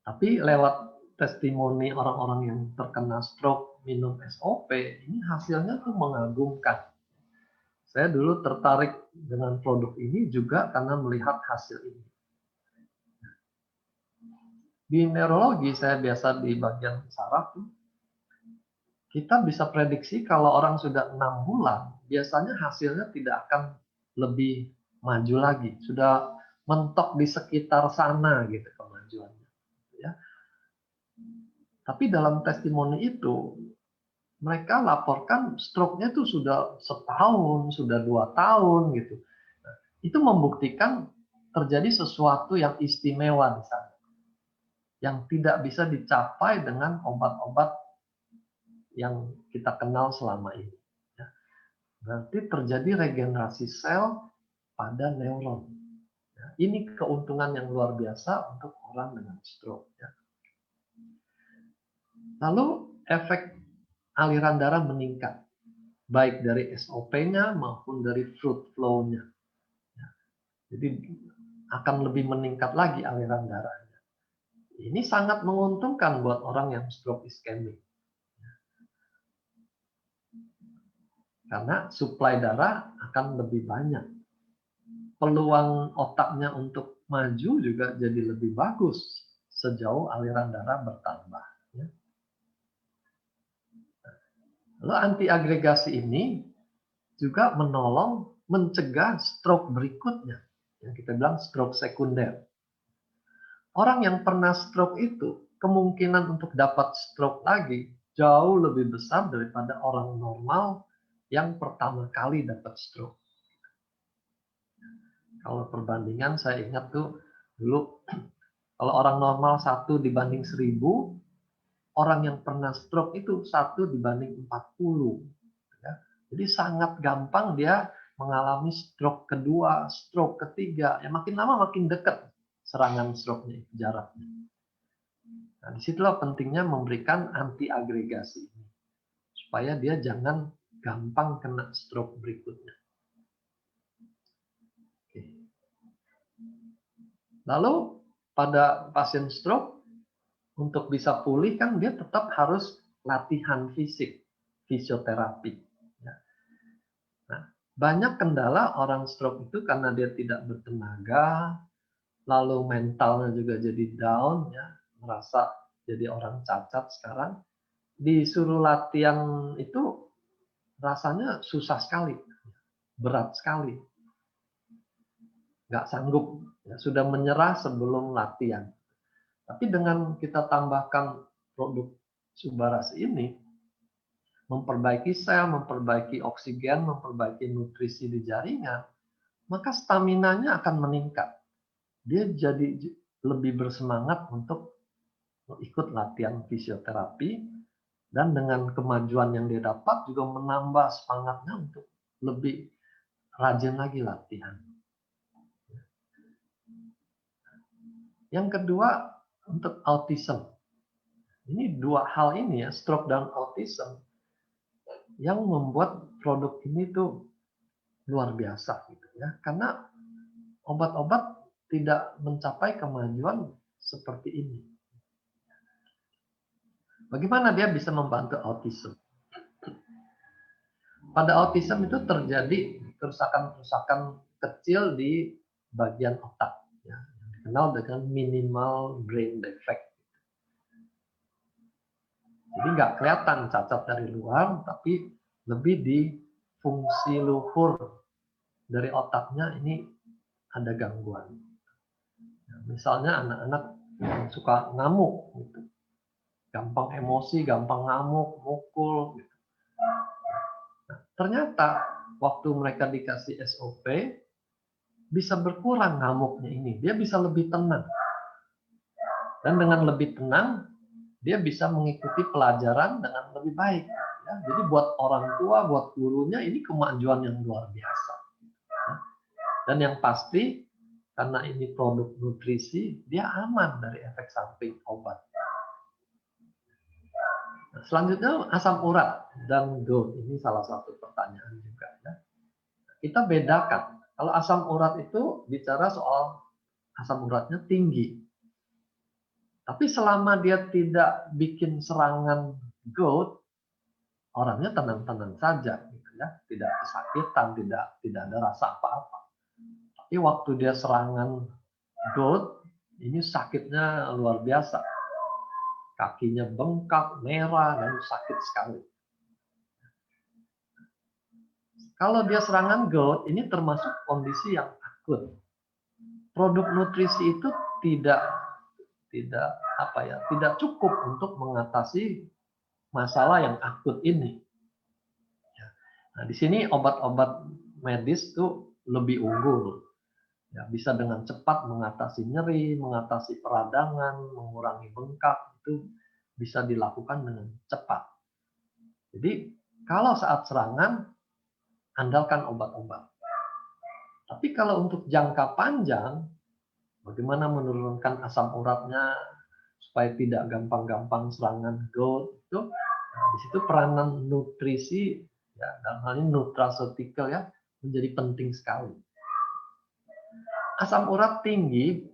Tapi lewat testimoni orang-orang yang terkena stroke minum SOP, ini hasilnya tuh mengagumkan. Saya dulu tertarik dengan produk ini juga karena melihat hasil ini. Di neurologi, saya biasa di bagian saraf, kita bisa prediksi kalau orang sudah 6 bulan, biasanya hasilnya tidak akan lebih maju lagi. Sudah mentok di sekitar sana gitu kemajuannya. Ya. Tapi dalam testimoni itu, mereka laporkan stroke-nya itu sudah setahun, sudah 2 tahun gitu. Nah, itu membuktikan terjadi sesuatu yang istimewa di sana, yang tidak bisa dicapai dengan obat-obat yang kita kenal selama ini. Ya. Berarti terjadi regenerasi sel pada neuron. Ya. Ini keuntungan yang luar biasa untuk orang dengan stroke. Ya. Lalu efek aliran darah meningkat, baik dari SOP-nya maupun dari fluid flow-nya. Ya. Jadi akan lebih meningkat lagi aliran darahnya. Ini sangat menguntungkan buat orang yang stroke iskemik. Karena suplai darah akan lebih banyak. Peluang otaknya untuk maju juga jadi lebih bagus sejauh aliran darah bertambah. Lalu antiagregasi ini juga menolong mencegah stroke berikutnya, yang kita bilang stroke sekunder. Orang yang pernah stroke itu, kemungkinan untuk dapat stroke lagi jauh lebih besar daripada orang normal yang pertama kali dapat stroke. Kalau perbandingan saya ingat tuh dulu kalau orang normal 1 dibanding 1000, orang yang pernah stroke itu 1 dibanding 40. Ya. Jadi sangat gampang dia mengalami stroke kedua, stroke ketiga, ya makin lama makin dekat serangan stroke-nya, jaraknya. Nah, disitulah pentingnya memberikan anti-agregasi ini, supaya dia jangan gampang kena stroke berikutnya. Oke. Lalu pada pasien stroke, untuk bisa pulih kan dia tetap harus latihan fisik, fisioterapi. Nah, banyak kendala orang stroke itu karena dia tidak bertenaga, lalu mentalnya juga jadi down, ya, merasa jadi orang cacat sekarang. Disuruh latihan itu rasanya susah sekali, berat sekali, nggak sanggup, ya, sudah menyerah sebelum latihan. Tapi dengan kita tambahkan produk Subaras ini, memperbaiki sel, memperbaiki oksigen, memperbaiki nutrisi di jaringan, maka staminanya akan meningkat. Dia jadi lebih bersemangat untuk ikut latihan fisioterapi, dan dengan kemajuan yang dia dapat juga menambah semangatnya untuk lebih rajin lagi latihan. Yang kedua, untuk autism. Ini dua hal ini ya, stroke dan autism, yang membuat produk ini tuh luar biasa gitu ya. Karena obat-obat tidak mencapai kemajuan seperti ini. Bagaimana dia bisa membantu autism? Pada autism itu terjadi kerusakan-kerusakan kecil di bagian otak, ya, yang dikenal dengan minimal brain defect. Jadi nggak kelihatan cacat dari luar, tapi lebih di fungsi luhur dari otaknya ini ada gangguan. Misalnya anak-anak yang suka ngamuk, gitu. Gampang emosi, gampang ngamuk, mukul. Gitu. Nah, ternyata waktu mereka dikasih SOP, bisa berkurang ngamuknya ini. Dia bisa lebih tenang. Dan dengan lebih tenang, dia bisa mengikuti pelajaran dengan lebih baik. Ya, jadi buat orang tua, buat gurunya, ini kemajuan yang luar biasa. Dan yang pasti, karena ini produk nutrisi, dia aman dari efek samping obat. Nah, selanjutnya asam urat dan GORD. Ini salah satu pertanyaan juga. Ya. Kita bedakan. Kalau asam urat itu bicara soal asam uratnya tinggi. Tapi selama dia tidak bikin serangan GORD, orangnya tenang-tenang saja, gitu ya, tidak kesakitan, tidak ada rasa apa-apa. Tapi waktu dia serangan GORD, ini sakitnya luar biasa, kakinya bengkak, merah, dan sakit sekali. Kalau dia serangan GORD, ini termasuk kondisi yang akut. Produk nutrisi itu tidak cukup untuk mengatasi masalah yang akut ini. Nah, di sini obat-obat medis itu lebih unggul. Ya, bisa dengan cepat mengatasi nyeri, mengatasi peradangan, mengurangi bengkak, itu bisa dilakukan dengan cepat. Jadi, kalau saat serangan, andalkan obat-obat. Tapi kalau untuk jangka panjang, bagaimana menurunkan asam uratnya supaya tidak gampang-gampang serangan GORD itu, nah, di situ peranan nutrisi, ya, dalam hal ini nutraceutical ya, menjadi penting sekali. Asam urat tinggi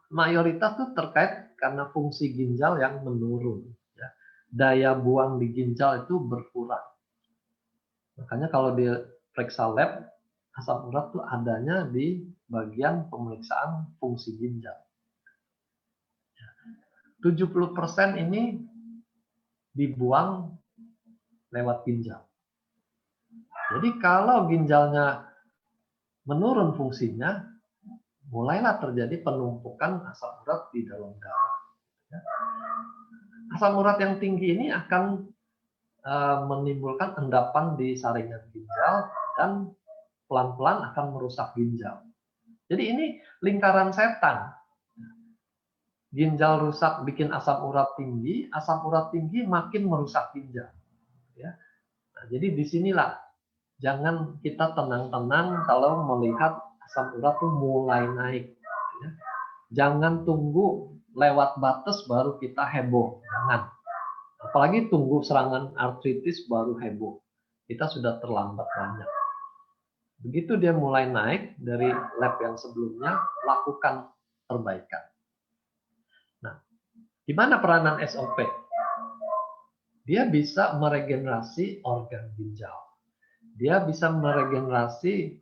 mayoritas itu terkait karena fungsi ginjal yang menurun. Ya. Daya buang di ginjal itu berkurang. Makanya kalau di periksa lab, asam urat itu adanya di bagian pemeriksaan fungsi ginjal. 70% ini dibuang lewat ginjal. Jadi kalau ginjalnya menurun fungsinya, mulailah terjadi penumpukan asam urat di dalam darah. Asam urat yang tinggi ini akan menimbulkan endapan di saringan ginjal dan pelan-pelan akan merusak ginjal. Jadi ini lingkaran setan. Ginjal rusak bikin asam urat tinggi makin merusak ginjal. Ya. Nah, jadi disinilah Jangan kita tenang-tenang kalau melihat asam urat tuh mulai naik. Ya. Jangan tunggu lewat batas baru kita heboh. Jangan. Apalagi tunggu serangan artritis baru heboh. Kita sudah terlambat banyak. Begitu dia mulai naik dari lab yang sebelumnya, lakukan perbaikan. Nah, gimana peranan SOP? Dia bisa meregenerasi organ ginjal. Dia bisa meregenerasi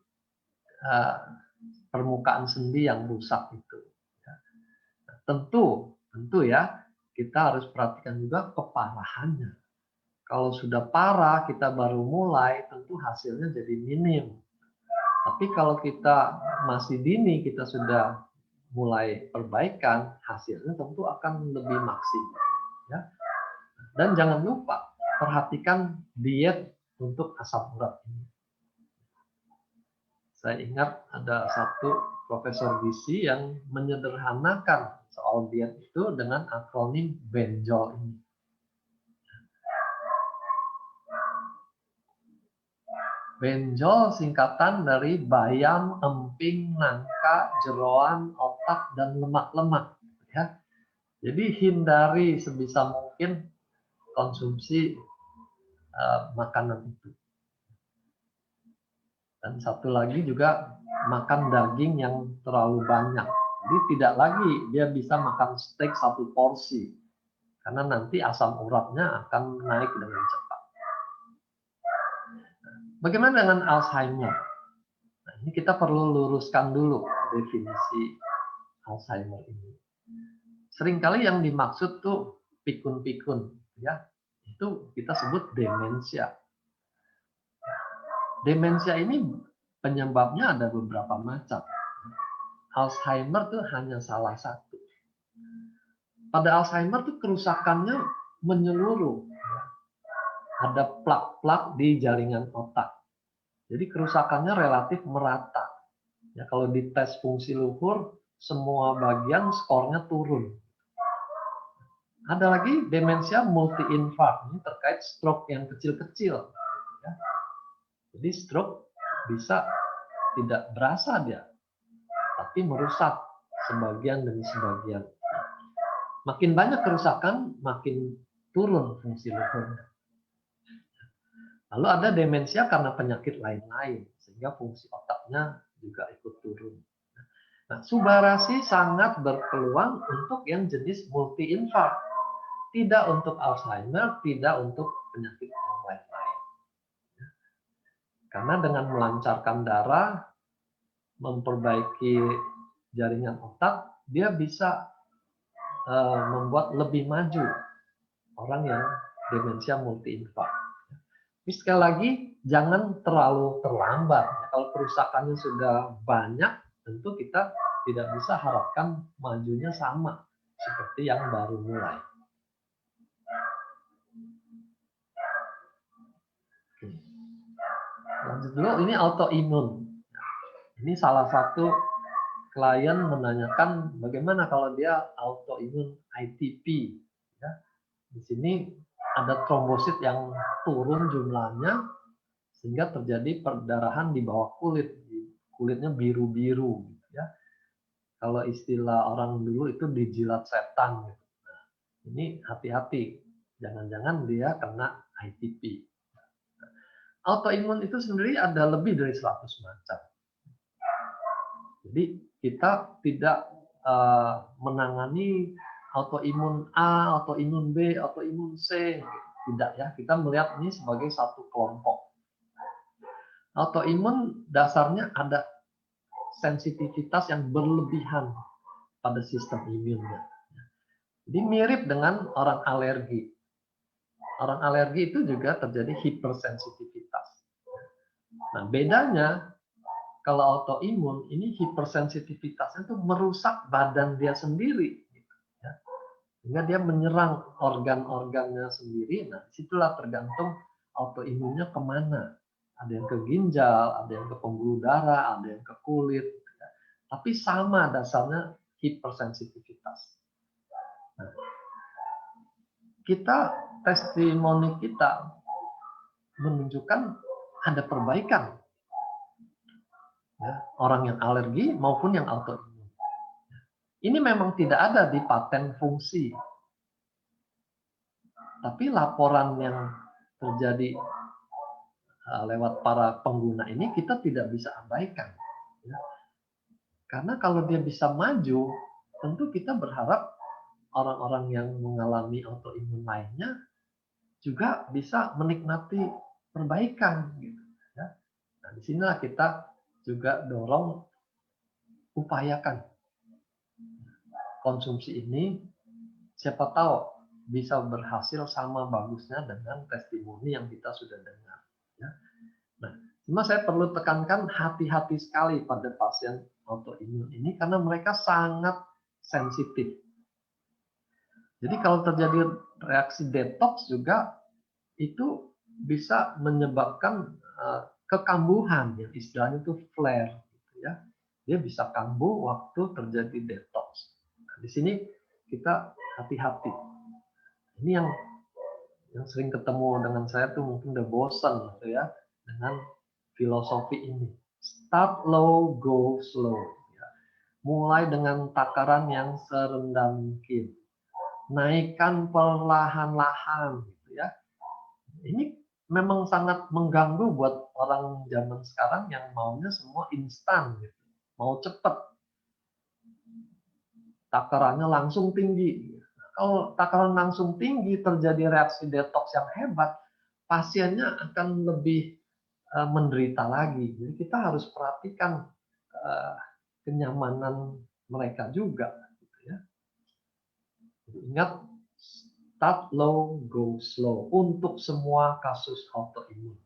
permukaan sendi yang rusak itu. Nah, tentu ya, kita harus perhatikan juga keparahannya. Kalau sudah parah, kita baru mulai, tentu hasilnya jadi minim. Tapi kalau kita masih dini, kita sudah mulai perbaikan, hasilnya tentu akan lebih maksimal. Ya. Dan jangan lupa, perhatikan diet untuk asam urat ini. Saya ingat ada satu profesor gizi yang menyederhanakan soal diet itu dengan akronim benjol ini. Benjol singkatan dari bayam, emping, nangka, jeroan, otak, dan lemak-lemak. Ya. Jadi hindari sebisa mungkin konsumsi makanan itu. Dan satu lagi juga makan daging yang terlalu banyak. Jadi tidak lagi dia bisa makan steak satu porsi. Karena nanti asam uratnya akan naik dengan cepat. Bagaimana dengan Alzheimer? Nah, ini kita perlu luruskan dulu definisi Alzheimer ini. Seringkali yang dimaksud tuh pikun-pikun, ya. Itu kita sebut demensia. Demensia ini penyebabnya ada beberapa macam. Alzheimer tuh hanya salah satu. Pada Alzheimer tuh kerusakannya menyeluruh. Ada plak-plak di jaringan otak. Jadi kerusakannya relatif merata. Ya, kalau dites fungsi luhur, semua bagian skornya turun. Ada lagi demensia multi-infarct, ini terkait stroke yang kecil-kecil. Ya. Jadi stroke bisa tidak berasa dia, tapi merusak sebagian demi sebagian. Makin banyak kerusakan, makin turun fungsi luhurnya. Lalu ada demensia karena penyakit lain-lain, sehingga fungsi otaknya juga ikut turun. Nah, Subarashi sangat berpeluang untuk yang jenis multi-infarct. Tidak untuk Alzheimer, tidak untuk penyakit yang lain-lain. Karena dengan melancarkan darah, memperbaiki jaringan otak, dia bisa membuat lebih maju orang yang demensia multi-infarct. Tapi sekali lagi, jangan terlalu terlambat. Kalau kerusakannya sudah banyak, tentu kita tidak bisa harapkan majunya sama seperti yang baru mulai. Lanjut dulu, ini autoimun. Ini salah satu klien menanyakan bagaimana kalau dia autoimun ITP. Ya. Di sini ada trombosit yang turun jumlahnya sehingga terjadi perdarahan di bawah kulit, kulitnya biru-biru. Ya. Kalau istilah orang dulu itu dijilat setan. Gitu. Nah, ini hati-hati, jangan-jangan dia kena ITP. Autoimun itu sendiri ada lebih dari 100 macam. Jadi kita tidak menangani autoimun A, autoimun B, autoimun C, tidak ya. Kita melihat ini sebagai satu kelompok. Autoimun dasarnya ada sensitivitas yang berlebihan pada sistem imunnya. Jadi mirip dengan orang alergi. Orang alergi itu juga terjadi hipersensitivitas. Nah, bedanya kalau autoimun ini hipersensitivitasnya itu merusak badan dia sendiri, ya. Sehingga dia menyerang organ-organnya sendiri. Nah, disitulah tergantung autoimunnya kemana. Ada yang ke ginjal, ada yang ke pembuluh darah, ada yang ke kulit. Ya. Tapi sama dasarnya hipersensitivitas. Nah, testimoni kita menunjukkan ada perbaikan. Ya, orang yang alergi maupun yang autoimun. Ini memang tidak ada di paten fungsi. Tapi laporan yang terjadi lewat para pengguna ini kita tidak bisa abaikan. Ya. Karena kalau dia bisa maju, tentu kita berharap orang-orang yang mengalami autoimun lainnya juga bisa menikmati perbaikan. Gitu, ya. Nah, disinilah kita juga dorong, upayakan konsumsi ini, siapa tahu bisa berhasil sama bagusnya dengan testimoni yang kita sudah dengar. Ya. Nah, cuma saya perlu tekankan hati-hati sekali pada pasien autoimun ini karena mereka sangat sensitif. Jadi kalau terjadi reaksi detox juga itu bisa menyebabkan kekambuhan, yang istilahnya itu flare. Gitu ya. Dia bisa kambuh waktu terjadi detox. Nah, di sini kita hati-hati. Ini yang sering ketemu dengan saya tuh mungkin udah bosan gitu ya dengan filosofi ini. Start low, go slow. Ya. Mulai dengan takaran yang serendah mungkin. Naikkan perlahan-lahan gitu ya. Ini memang sangat mengganggu buat orang zaman sekarang yang maunya semua instan gitu. Mau cepat. Takarannya langsung tinggi. Kalau takaran langsung tinggi terjadi reaksi detox yang hebat, pasiennya akan lebih menderita lagi. Jadi kita harus perhatikan kenyamanan mereka juga. Gitu ya. Jadi ingat, start low, go slow untuk semua kasus autoimun.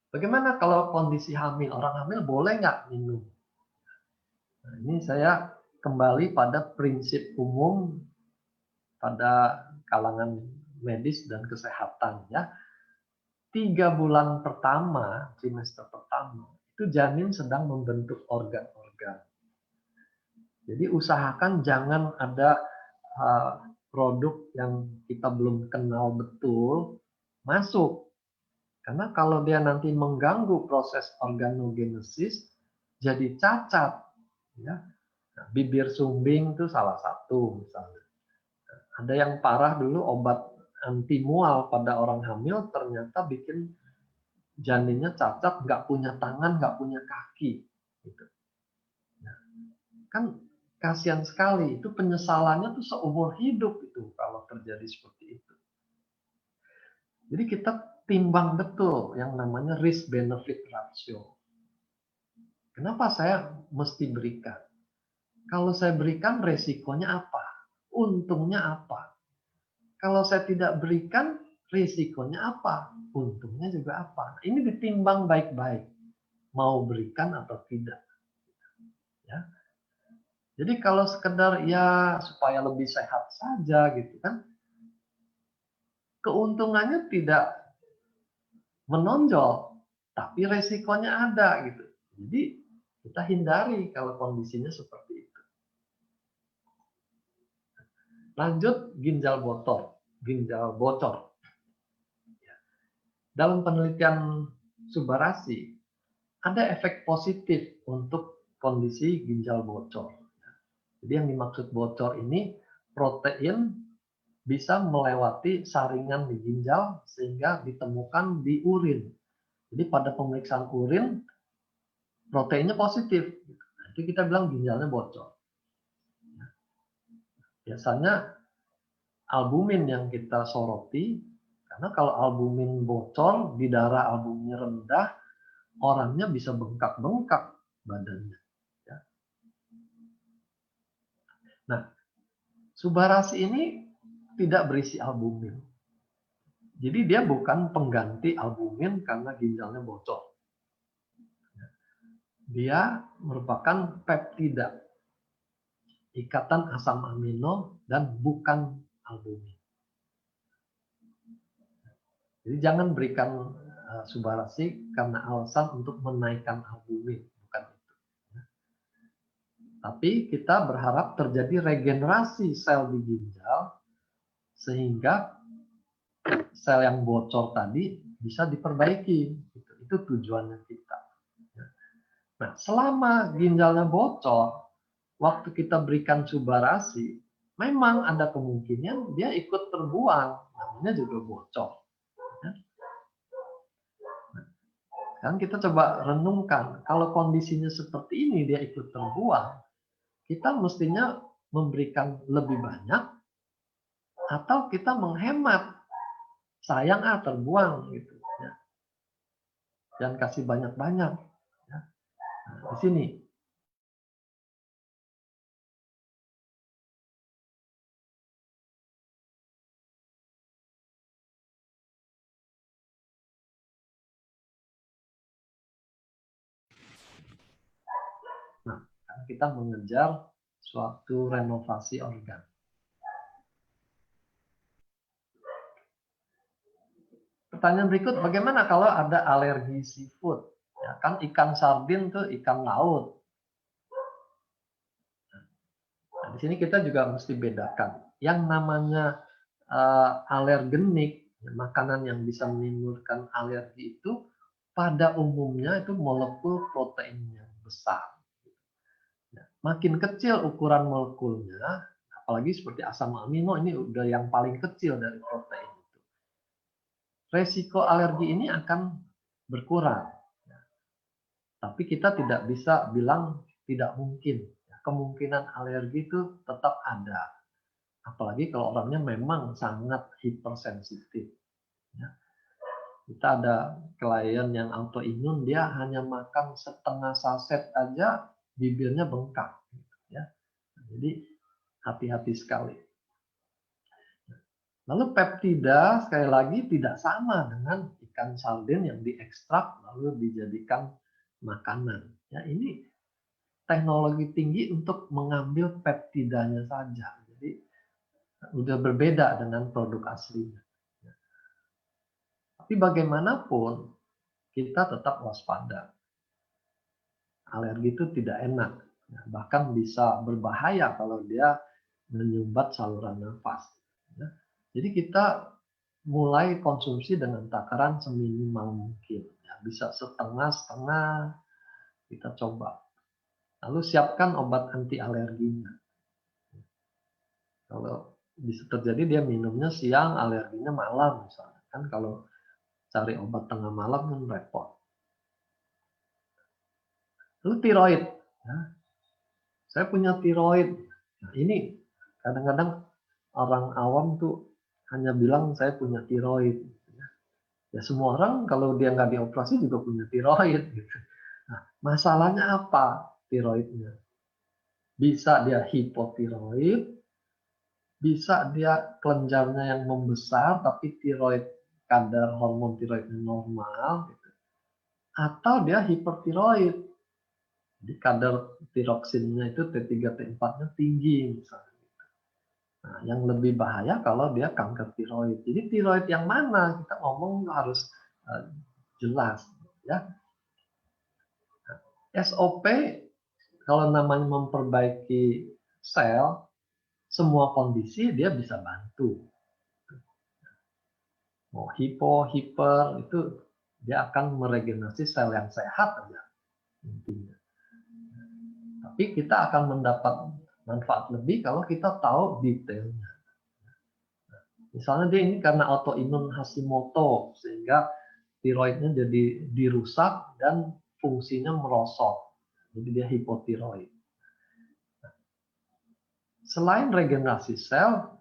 Bagaimana kalau kondisi hamil? Orang hamil boleh nggak minum? Nah, ini saya kembali pada prinsip umum pada kalangan medis dan kesehatan ya. 3 bulan pertama, trimester pertama, itu janin sedang membentuk organ-organ. Jadi usahakan jangan ada produk yang kita belum kenal betul masuk. Karena kalau dia nanti mengganggu proses organogenesis, jadi cacat. Ya. Nah, bibir sumbing itu salah satu misalnya. Ada yang parah dulu obat anti mual pada orang hamil ternyata bikin janinnya cacat, nggak punya tangan, nggak punya kaki. Gitu. Nah, kan kasihan sekali, itu penyesalannya tuh seumur hidup itu kalau terjadi seperti itu. Jadi kita timbang betul yang namanya risk benefit ratio. Kenapa saya mesti berikan? Kalau saya berikan resikonya apa? Untungnya apa? Kalau saya tidak berikan risikonya apa? Untungnya juga apa? Ini ditimbang baik-baik. Mau berikan atau tidak. Ya. Jadi kalau sekedar ya supaya lebih sehat saja gitu kan, keuntungannya tidak menonjol, tapi resikonya ada gitu. Jadi kita hindari kalau kondisinya seperti itu. Lanjut ginjal bocor. Dalam penelitian Subarasi ada efek positif untuk kondisi ginjal bocor. Jadi yang dimaksud bocor ini protein bisa melewati saringan di ginjal sehingga ditemukan di urin. Jadi pada pemeriksaan urin proteinnya positif. Jadi kita bilang ginjalnya bocor. Biasanya albumin yang kita soroti, karena kalau albumin bocor, di darah albuminnya rendah, orangnya bisa bengkak-bengkak badannya. Ya. Nah, Subarasi ini tidak berisi albumin. Jadi dia bukan pengganti albumin karena ginjalnya bocor. Dia merupakan peptida, ikatan asam amino dan bukan albumin. Jadi jangan berikan Subarasi karena alasan untuk menaikkan albumin, bukan itu. Tapi kita berharap terjadi regenerasi sel di ginjal sehingga sel yang bocor tadi bisa diperbaiki. Itu tujuannya kita. Nah, selama ginjalnya bocor, waktu kita berikan subarasi, memang ada kemungkinan dia ikut terbuang, namanya juga bocor. Kan kita coba renungkan, kalau kondisinya seperti ini dia ikut terbuang, kita mestinya memberikan lebih banyak atau kita menghemat, sayang terbuang gitu ya. Jangan kasih banyak-banyak ya. Nah, di sini nah, kita mengejar suatu renovasi organ. Pertanyaan berikut, bagaimana kalau ada alergi seafood? Ya, kan ikan sardin tuh ikan laut. Nah, di sini kita juga mesti bedakan. Yang namanya alergenik, makanan yang bisa menimbulkan alergi itu pada umumnya itu molekul protein yang besar. Makin kecil ukuran molekulnya, apalagi seperti asam amino, ini udah yang paling kecil dari protein itu. Resiko alergi ini akan berkurang. Tapi kita tidak bisa bilang tidak mungkin. Kemungkinan alergi itu tetap ada. Apalagi kalau orangnya memang sangat hipersensitif. Kita ada klien yang autoimun, dia hanya makan setengah saset aja, bibirnya bengkak. Jadi hati-hati sekali. Lalu peptida sekali lagi tidak sama dengan ikan sardin yang diekstrak lalu dijadikan makanan. Ya, ini teknologi tinggi untuk mengambil peptidanya saja. Jadi udah berbeda dengan produk aslinya. Tapi bagaimanapun kita tetap waspada. Alergi itu tidak enak, bahkan bisa berbahaya kalau dia menyumbat saluran nafas. Jadi kita mulai konsumsi dengan takaran seminimal mungkin. Ya, bisa setengah-setengah kita coba. Lalu siapkan obat anti alerginya. Kalau bisa terjadi dia minumnya siang, alerginya malam misalnya. Kan kalau cari obat tengah malam kan repot. Lalu tiroid. Ya, saya punya tiroid. Nah, ini kadang-kadang orang awam tuh hanya bilang saya punya tiroid. Ya semua orang kalau dia nggak dioperasi juga punya tiroid. Gitu. Nah, masalahnya apa tiroidnya? Bisa dia hipotiroid, bisa dia kelenjarnya yang membesar tapi tiroid kadar hormon tiroidnya normal, gitu. Atau dia hipertiroid. Jadi kadar tiroksinnya itu T3 T4-nya tinggi misalnya. Nah, yang lebih bahaya kalau dia kanker tiroid. Jadi tiroid yang mana? Kita ngomong harus jelas, ya. SOP kalau namanya memperbaiki sel, semua kondisi dia bisa bantu. Mau hipo, hiper itu dia akan meregenerasi sel yang sehat aja intinya. Tapi kita akan mendapat manfaat lebih kalau kita tahu detailnya. Misalnya dia ini karena autoimun Hashimoto sehingga tiroidnya jadi dirusak dan fungsinya merosot. Jadi dia hipotiroid. Selain regenerasi sel,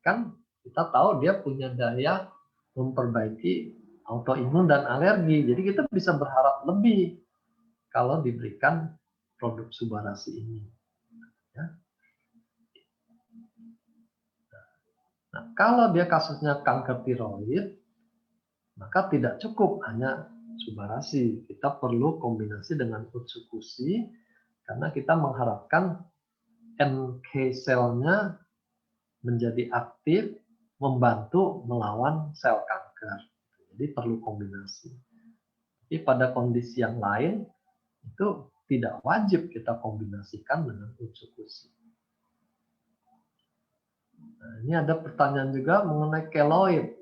kan kita tahu dia punya daya memperbaiki autoimun dan alergi. Jadi kita bisa berharap lebih kalau diberikan produk subarasi ini. Ya. Nah, kalau dia kasusnya kanker tiroid, maka tidak cukup hanya subarasi. Kita perlu kombinasi dengan utsukushi karena kita mengharapkan NK selnya menjadi aktif membantu melawan sel kanker. Jadi perlu kombinasi. Tapi pada kondisi yang lain itu tidak wajib kita kombinasikan dengan utsukushi. Nah, ini ada pertanyaan juga mengenai keloid.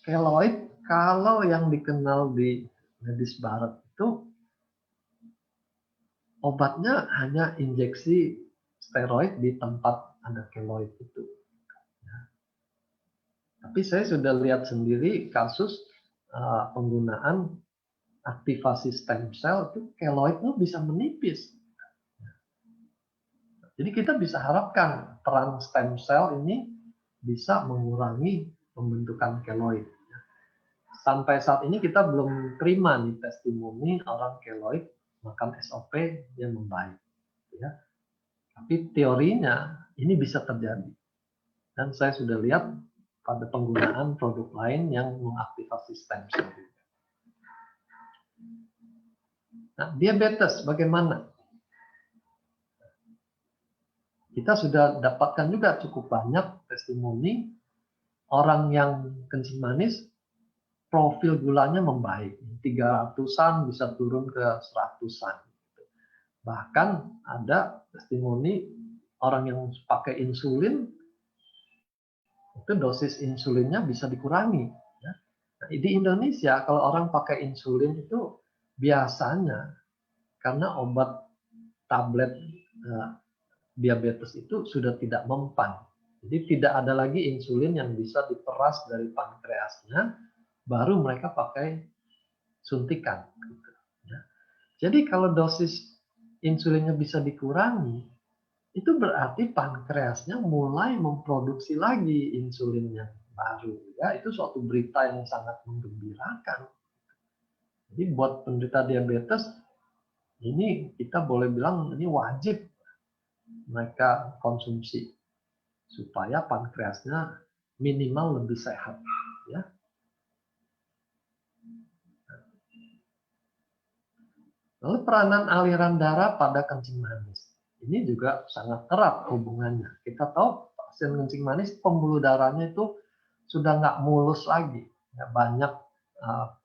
keloid kalau yang dikenal di medis barat itu obatnya hanya injeksi steroid di tempat ada keloid itu. Tapi saya sudah lihat sendiri kasus penggunaan aktivasi stem cell itu keloidnya bisa menipis. Jadi kita bisa harapkan peran stem cell ini bisa mengurangi pembentukan keloid. Sampai saat ini kita belum terima nih testimoni orang keloid makan SOP dia membaik. Ya. Tapi teorinya ini bisa terjadi. Dan saya sudah lihat pada penggunaan produk lain yang mengaktifasi stem cell. Nah, diabetes bagaimana? Kita sudah dapatkan juga cukup banyak testimoni orang yang kencing manis, profil gulanya membaik. 300-an bisa turun ke 100-an. Bahkan ada testimoni orang yang pakai insulin, itu dosis insulinnya bisa dikurangi. Nah, di Indonesia kalau orang pakai insulin itu biasanya karena obat tablet diabetes itu sudah tidak mempan. Jadi tidak ada lagi insulin yang bisa diperas dari pankreasnya, baru mereka pakai suntikan. Jadi kalau dosis insulinnya bisa dikurangi, itu berarti pankreasnya mulai memproduksi lagi insulin yang baru. Ya, itu suatu berita yang sangat menggembirakan. Jadi buat penderita diabetes, ini kita boleh bilang ini wajib mereka konsumsi supaya pankreasnya minimal lebih sehat. Ya. Lalu peranan aliran darah pada kencing manis. Ini juga sangat erat hubungannya. Kita tahu pasien kencing manis pembuluh darahnya itu sudah nggak mulus lagi. Ya, banyak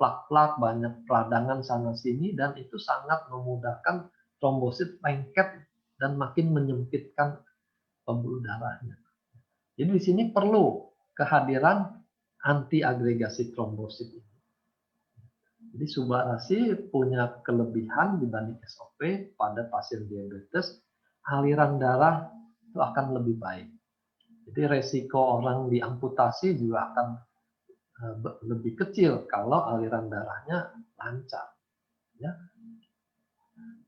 plak-plak, banyak peradangan sana sini, dan itu sangat memudahkan trombosit lengket dan makin menyempitkan pembuluh darahnya. Jadi di sini perlu kehadiran antiagregasi trombosit. Jadi Subarasi punya kelebihan dibanding SOP pada pasien diabetes, aliran darah itu akan lebih baik. Jadi resiko orang diamputasi juga akan lebih kecil kalau aliran darahnya lancar. Ya.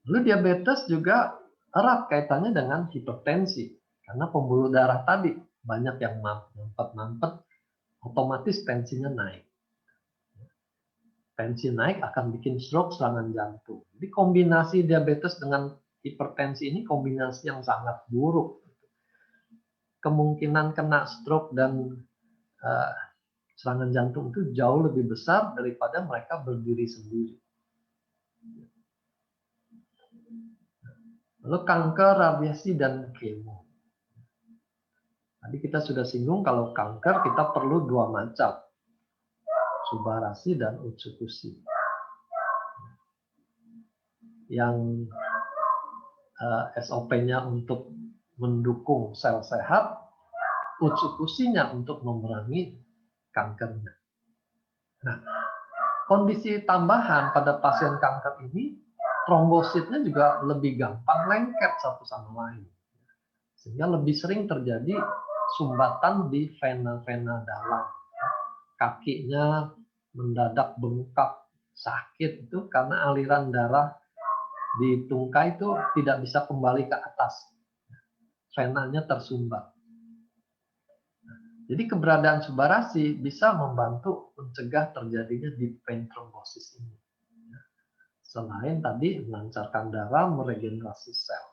Lalu diabetes juga erat kaitannya dengan hipertensi, karena pembuluh darah tadi banyak yang mampet-mampet, otomatis tensinya naik. Tensi naik akan bikin stroke, serangan jantung. Jadi kombinasi diabetes dengan hipertensi ini kombinasi yang sangat buruk. Kemungkinan kena stroke dan serangan jantung itu jauh lebih besar daripada mereka berdiri sendiri. Lalu kanker, radiasi, dan kemo. Tadi kita sudah singgung kalau kanker kita perlu dua macam. Subarasi dan Utsukushi. Yang SOP-nya untuk mendukung sel sehat, Utsukushi-nya untuk memerangi kankernya. Nah, kondisi tambahan pada pasien kanker ini, trombositnya juga lebih gampang lengket satu sama lain. Sehingga lebih sering terjadi sumbatan di vena-vena dalam. Kakinya mendadak bengkak, sakit itu karena aliran darah di tungkai itu tidak bisa kembali ke atas. Venanya tersumbat. Jadi keberadaan Subarasi bisa membantu mencegah terjadinya deep vein thrombosis ini. Selain tadi melancarkan darah, meregenerasi sel.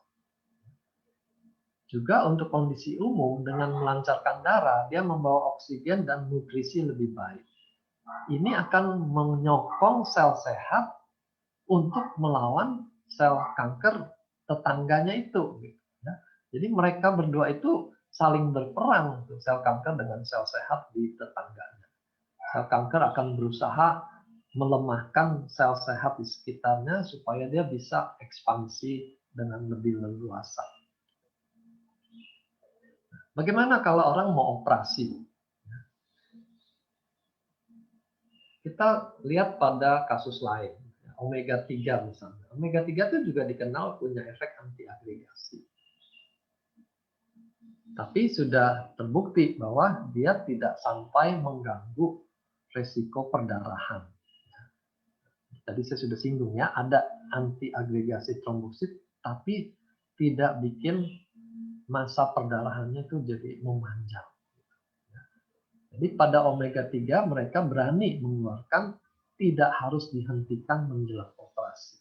Juga untuk kondisi umum dengan melancarkan darah, dia membawa oksigen dan nutrisi lebih baik. Ini akan menyokong sel sehat untuk melawan sel kanker tetangganya itu. Jadi mereka berdua itu saling berperang, sel kanker dengan sel sehat di tetangganya. Sel kanker akan berusaha melemahkan sel sehat di sekitarnya supaya dia bisa ekspansi dengan lebih leluasa. Bagaimana kalau orang mau operasi? kita lihat pada kasus lain, omega 3 misalnya. Omega 3 itu juga dikenal punya efek anti-agregasi. Tapi sudah terbukti bahwa dia tidak sampai mengganggu resiko perdarahan. Tadi saya sudah singgung ya, ada anti-agregasi trombosit, tapi tidak bikin masa perdarahannya itu jadi memanjang. Jadi pada omega 3 mereka berani mengeluarkan tidak harus dihentikan menjelang operasi.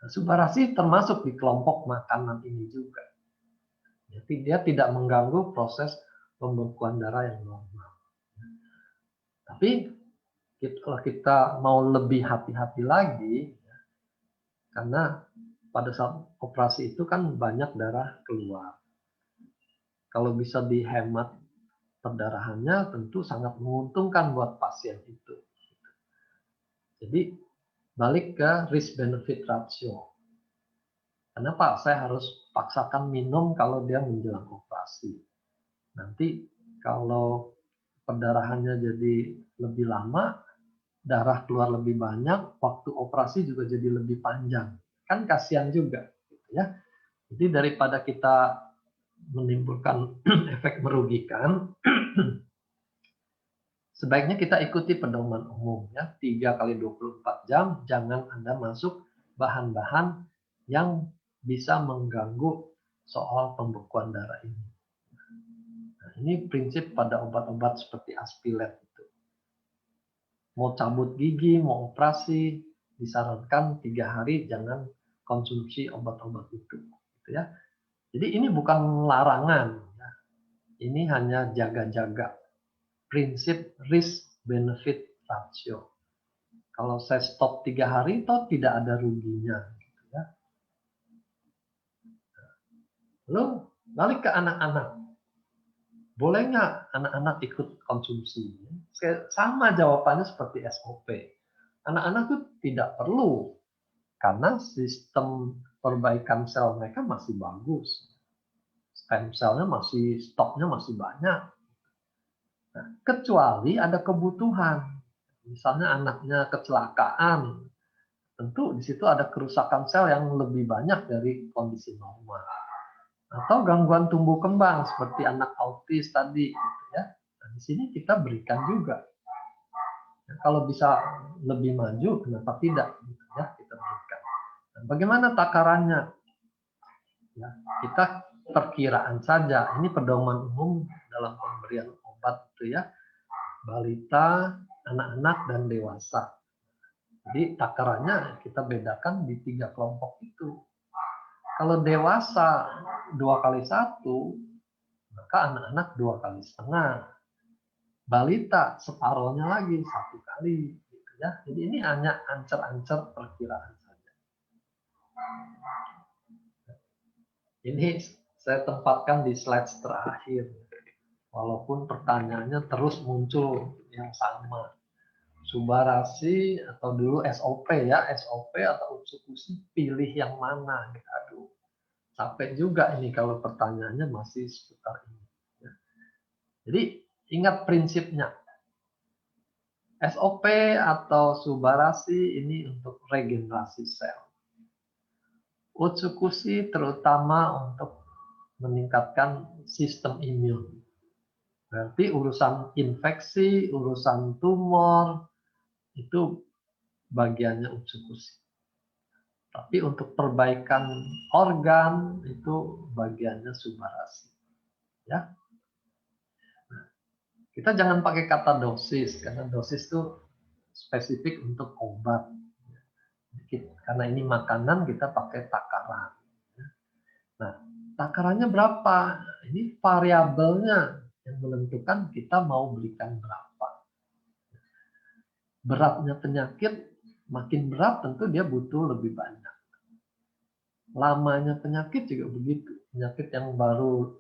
Nah, Subarasi termasuk di kelompok makanan ini juga. Jadi dia tidak mengganggu proses pembekuan darah yang normal. Tapi kalau kita mau lebih hati-hati lagi, karena pada saat operasi itu kan banyak darah keluar. Kalau bisa dihemat perdarahannya tentu sangat menguntungkan buat pasien itu. Jadi balik ke risk benefit ratio. Kenapa saya harus paksakan minum kalau dia menjelang operasi? Nanti kalau perdarahannya jadi lebih lama, darah keluar lebih banyak, waktu operasi juga jadi lebih panjang. Kan kasihan juga, gitu ya. Jadi daripada kita menimbulkan efek merugikan, sebaiknya kita ikuti pedoman umum ya, 3 kali 24 jam, jangan Anda masuk bahan-bahan yang bisa mengganggu soal pembekuan darah ini. Nah, ini prinsip pada obat-obat seperti Aspilet itu. Mau cabut gigi, mau operasi, disarankan 3 hari jangan konsumsi obat-obat itu. Gitu ya. Jadi ini bukan larangan, ya. Ini hanya jaga-jaga prinsip risk benefit ratio. Kalau saya stop 3 hari, toh tidak ada ruginya. Gitu ya. Lalu balik ke anak-anak. Boleh nggak anak-anak ikut konsumsi? Sama jawabannya seperti SOP. Anak-anak itu tidak perlu, karena sistem perbaikan sel mereka masih bagus. Stem cell-nya masih, stoknya masih banyak. Nah, kecuali ada kebutuhan. Misalnya anaknya kecelakaan, tentu di situ ada kerusakan sel yang lebih banyak dari kondisi normal. Atau gangguan tumbuh kembang seperti anak autis tadi, gitu ya. Nah, di sini kita berikan juga. Nah, kalau bisa lebih maju, kenapa tidak? Gitu ya, kita berikan. Nah, bagaimana takarannya? Ya, kita perkiraan saja. Ini pedoman umum dalam pemberian obat itu ya. Balita, anak-anak, dan dewasa. Jadi takarannya kita bedakan di 3 kelompok itu. Kalau dewasa 2 kali 1, maka anak-anak 2 kali setengah. Balita separohnya lagi 1 kali. Gitu ya. Jadi ini hanya ancer-ancer perkiraan saja. Ini saya tempatkan di slide terakhir. Walaupun pertanyaannya terus muncul yang sama. Subarasi atau dulu SOP ya, SOP atau Utsukushi, pilih yang mana? Aduh, capek juga ini kalau pertanyaannya masih seputar ini. Jadi ingat prinsipnya. SOP atau Subarasi ini untuk regenerasi sel. Utsukushi terutama untuk meningkatkan sistem imun. Berarti urusan infeksi, urusan tumor, itu bagiannya Utsukushi. Tapi untuk perbaikan organ itu bagiannya Subarasi. Ya. Nah, kita jangan pakai kata dosis karena dosis itu spesifik untuk obat. Karena ini makanan kita pakai takaran. Nah, takarannya berapa? Ini variabelnya yang menentukan kita mau berikan berapa. Beratnya penyakit makin berat tentu dia butuh lebih banyak. Lamanya penyakit juga begitu. Penyakit yang baru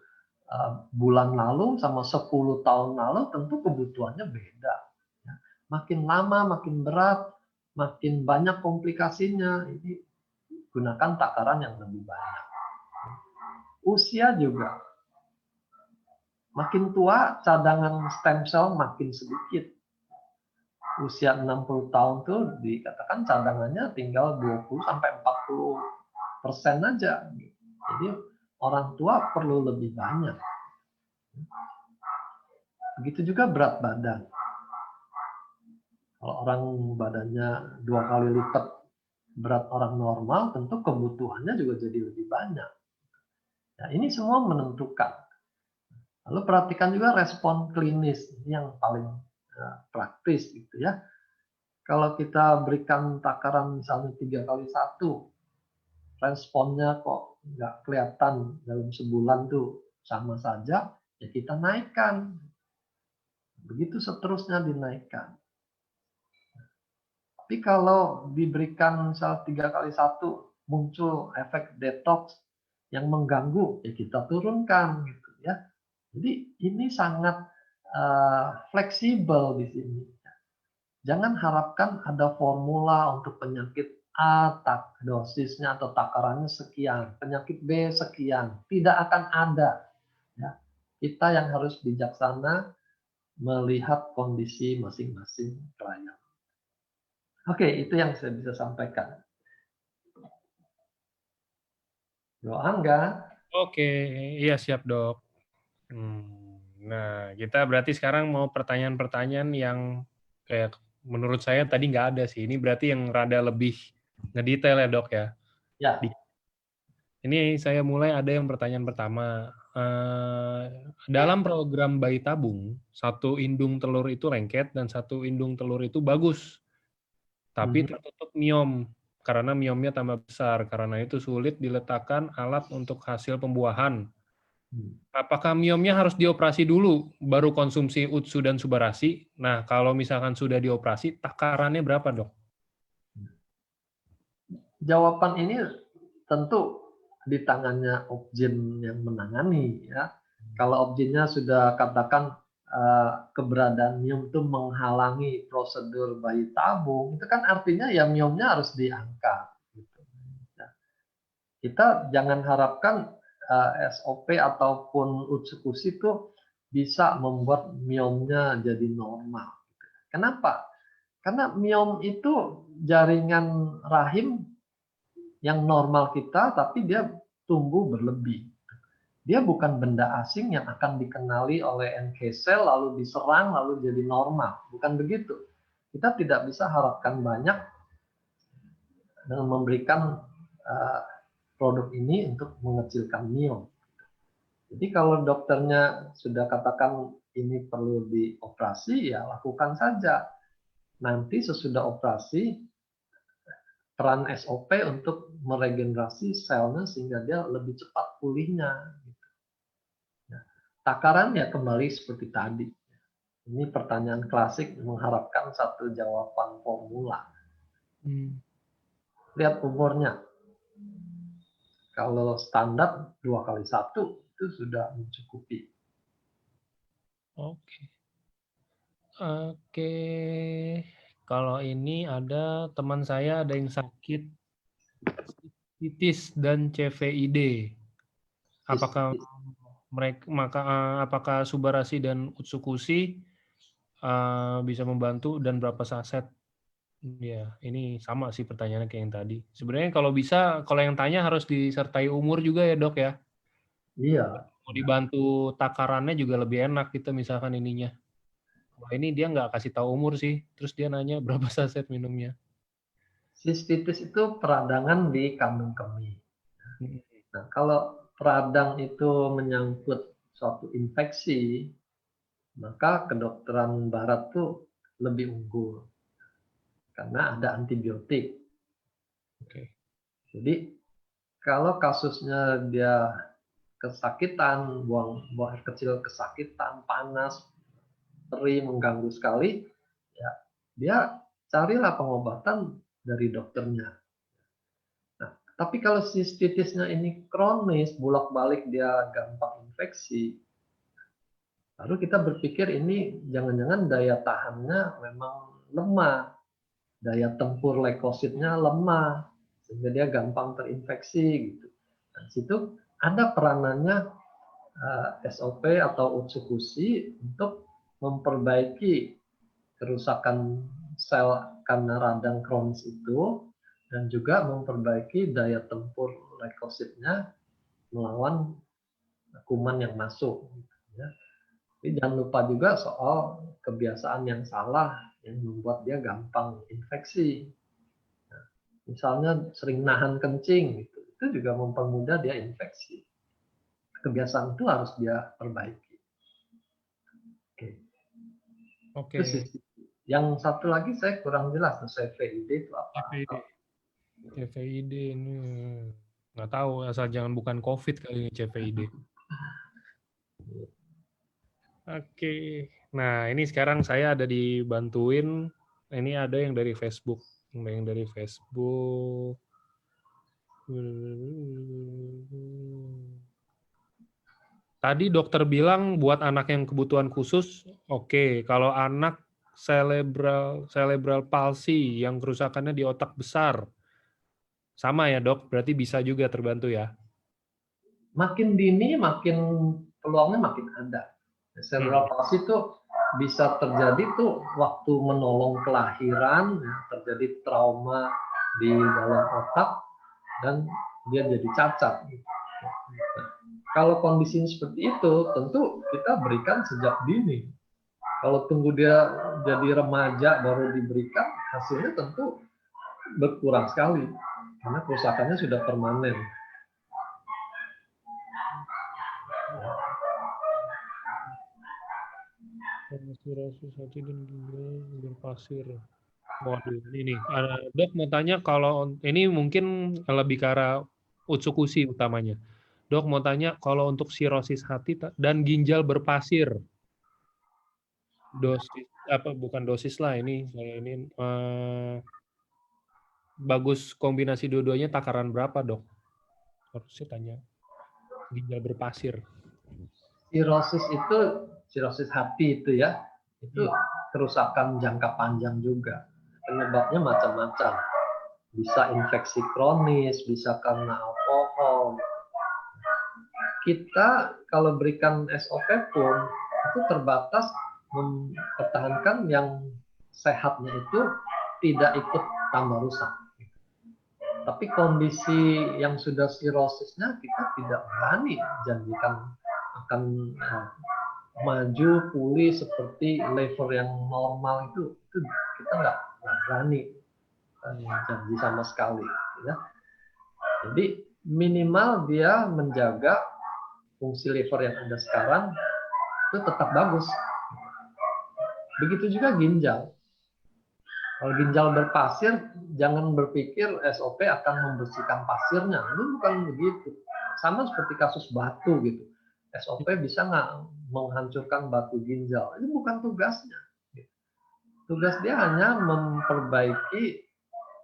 bulan lalu sama 10 tahun lalu tentu kebutuhannya beda. Makin lama, makin berat, makin banyak komplikasinya. Ini gunakan takaran yang lebih banyak. Usia juga. Makin tua, cadangan stem cell makin sedikit. usia 60 tahun tuh dikatakan cadangannya tinggal 20-40% aja. Jadi orang tua perlu lebih banyak. Begitu juga berat badan. Kalau orang badannya 2 kali lipat berat orang normal, tentu kebutuhannya juga jadi lebih banyak. Nah, ini semua menentukan. Lalu perhatikan juga respon klinis, ini yang paling praktis gitu ya. Kalau kita berikan takaran misalnya 3x1, responnya kok nggak kelihatan dalam sebulan tuh sama saja, ya kita naikkan. Begitu seterusnya dinaikkan. Tapi kalau diberikan misal 3x1 muncul efek detox yang mengganggu, ya kita turunkan gitu ya. Jadi ini sangat fleksibel di sini. Jangan harapkan ada formula untuk penyakit A, dosisnya atau takarannya sekian, penyakit B sekian, tidak akan ada. Ya. Kita yang harus bijaksana melihat kondisi masing-masing klien. Oke, itu yang saya bisa sampaikan. Yo, Angga. Oke, iya siap dok. Nah, kita berarti sekarang mau pertanyaan-pertanyaan yang kayak menurut saya tadi nggak ada sih. Ini berarti yang rada lebih ngedetail ya dok ya. Ya. Ini saya mulai ada yang pertanyaan pertama. Dalam program bayi tabung, satu indung telur itu lengket dan satu indung telur itu bagus, tapi tertutup miom karena miomnya tambah besar. Karena itu sulit diletakkan alat untuk hasil pembuahan. Apakah miomnya harus dioperasi dulu, baru konsumsi UTSU dan Subarasi? Nah, kalau misalkan sudah dioperasi, takarannya berapa, dok? Jawaban ini tentu di tangannya Opjin yang menangani ya. Kalau Opjinnya sudah katakan keberadaan miom itu menghalangi prosedur bayi tabung, itu kan artinya ya miomnya harus diangkat. Gitu. Nah, kita jangan harapkan SOP ataupun eksekusi itu bisa membuat miomnya jadi normal. Kenapa? Karena miom itu jaringan rahim yang normal kita, tapi dia tumbuh berlebih. Dia bukan benda asing yang akan dikenali oleh NK cell, lalu diserang, lalu jadi normal. Bukan begitu. Kita tidak bisa harapkan banyak dengan memberikan produk ini untuk mengecilkan miom. Jadi kalau dokternya sudah katakan ini perlu dioperasi, ya lakukan saja. Nanti sesudah operasi, peran SOP untuk meregenerasi selnya sehingga dia lebih cepat pulihnya. Takaran ya kembali seperti tadi. Ini pertanyaan klasik mengharapkan satu jawaban formula. Lihat umurnya. Kalau standar 2x1 itu sudah mencukupi. Oke. Kalau ini ada teman saya ada yang sakit sistitis dan CVID. Apakah apakah Subarasi dan Utsukushi bisa membantu dan berapa saset? Ya, ini sama sih pertanyaannya kayak yang tadi. Sebenarnya kalau bisa, kalau yang tanya harus disertai umur juga ya dok ya. Iya. Mau dibantu takarannya juga lebih enak kita misalkan ininya. Wah, ini dia nggak kasih tahu umur sih, terus dia nanya berapa saset minumnya. Sistitis itu peradangan di kandung kemih. Nah, kalau peradang itu menyangkut suatu infeksi, maka kedokteran barat tuh lebih unggul karena ada antibiotik. Jadi kalau kasusnya dia kesakitan, buang air kecil kesakitan, panas, perih, mengganggu sekali, ya dia carilah pengobatan dari dokternya. Nah, tapi kalau sistitisnya ini kronis, bolak-balik dia gampang infeksi, lalu kita berpikir ini jangan-jangan daya tahannya memang lemah, daya tempur leukositnya lemah, sehingga dia gampang terinfeksi gitu. Nah, situ ada peranannya SOP atau eksekusi untuk memperbaiki kerusakan sel karena radang Crohn's itu, dan juga memperbaiki daya tempur leukositnya melawan kuman yang masuk. Ya. Jadi jangan lupa juga soal kebiasaan yang salah yang membuat dia gampang infeksi. Nah, misalnya sering nahan kencing, gitu. Itu juga mempermudah dia infeksi. Kebiasaan itu harus dia perbaiki. Oke. Oke. Itu sisi. Yang satu lagi saya kurang jelas, CVID itu apa? CVID. CVID ini nggak tahu, asal jangan bukan COVID kali ini CVID. Oke. Nah, ini sekarang saya ada dibantuin. Ini ada yang dari Facebook. Ada yang dari Facebook. Tadi dokter bilang buat anak yang kebutuhan khusus, oke. Kalau anak cerebral palsy yang kerusakannya di otak besar, sama ya dok, berarti bisa juga terbantu ya? Makin dini, makin peluangnya makin ada. Cerebral palsy itu bisa terjadi tuh waktu menolong kelahiran, terjadi trauma di dalam otak, dan dia jadi cacat. Nah, kalau kondisinya seperti itu, tentu kita berikan sejak dini. Kalau tunggu dia jadi remaja baru diberikan, hasilnya tentu berkurang sekali, karena kerusakannya sudah permanen. Cirrhosis hati dan ginjal berpasir. Waduh, ini dok mau tanya, kalau ini mungkin lebih ke arah Utsukushi utamanya. Dok mau tanya, kalau untuk sirosis hati dan ginjal berpasir, dosis apa, bukan dosis lah ini, saya ini bagus kombinasi dua-duanya takaran berapa dok? Harusnya tanya ginjal berpasir. Sirosis hati itu ya, itu kerusakan jangka panjang juga. Penyebabnya macam-macam. Bisa infeksi kronis, bisa karena alkohol. Kita kalau berikan SOP pun itu terbatas mempertahankan yang sehatnya itu tidak ikut tambah rusak. Tapi kondisi yang sudah sirosisnya kita tidak berani janjikan akan maju pulih seperti level yang normal, itu kita nggak berani janji sama sekali, ya. Jadi minimal dia menjaga fungsi liver yang ada sekarang itu tetap bagus. Begitu juga ginjal. Kalau ginjal berpasir, jangan berpikir SOP akan membersihkan pasirnya. Ini bukan begitu. Sama seperti kasus batu gitu. SOP bisa nggak menghancurkan batu ginjal? Ini bukan tugasnya. Tugas dia hanya memperbaiki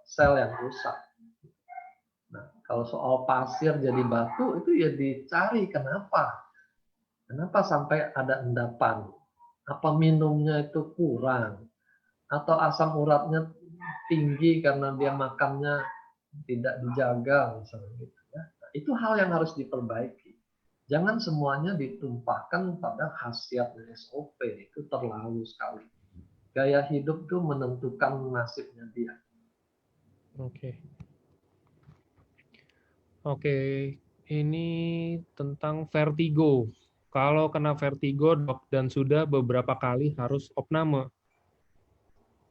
sel yang rusak. Nah, kalau soal pasir jadi batu, itu ya dicari kenapa. Kenapa sampai ada endapan? Apa minumnya itu kurang? Atau asam uratnya tinggi karena dia makannya tidak dijaga misalnya gitu ya. Nah, itu hal yang harus diperbaiki. Jangan semuanya ditumpahkan pada khasiat SOP, itu terlalu sekali. Gaya hidup itu menentukan nasibnya dia. Oke. Oke, ini tentang vertigo. Kalau kena vertigo dok dan sudah beberapa kali harus opname.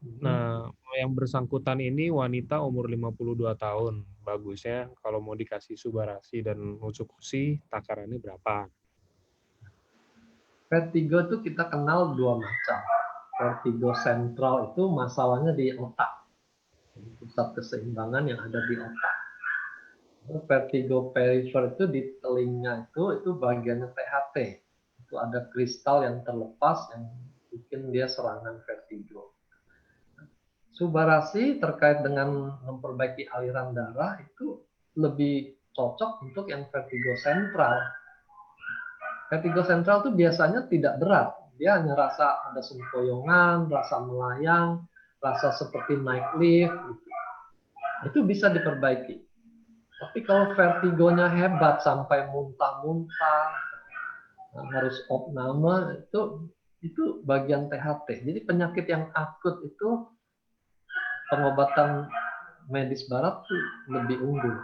Nah, yang bersangkutan ini wanita umur 52 tahun. Bagusnya kalau mau dikasih Subarasi dan Utsukushi, takarannya berapa? Vertigo itu kita kenal dua macam. Vertigo sentral itu masalahnya di otak, pusat keseimbangan yang ada di otak. Vertigo perifer itu di telinga, itu bagiannya THT. Itu ada kristal yang terlepas yang bikin dia serangan vertigo. Subarasi terkait dengan memperbaiki aliran darah itu lebih cocok untuk yang vertigo sentral. Vertigo sentral itu biasanya tidak berat. Dia hanya rasa ada sempoyongan, rasa melayang, rasa seperti naik lift. Gitu. Itu bisa diperbaiki. Tapi kalau vertigonya hebat sampai muntah-muntah, harus opname, itu bagian THT. Jadi penyakit yang akut itu pengobatan medis barat tuh lebih unggul.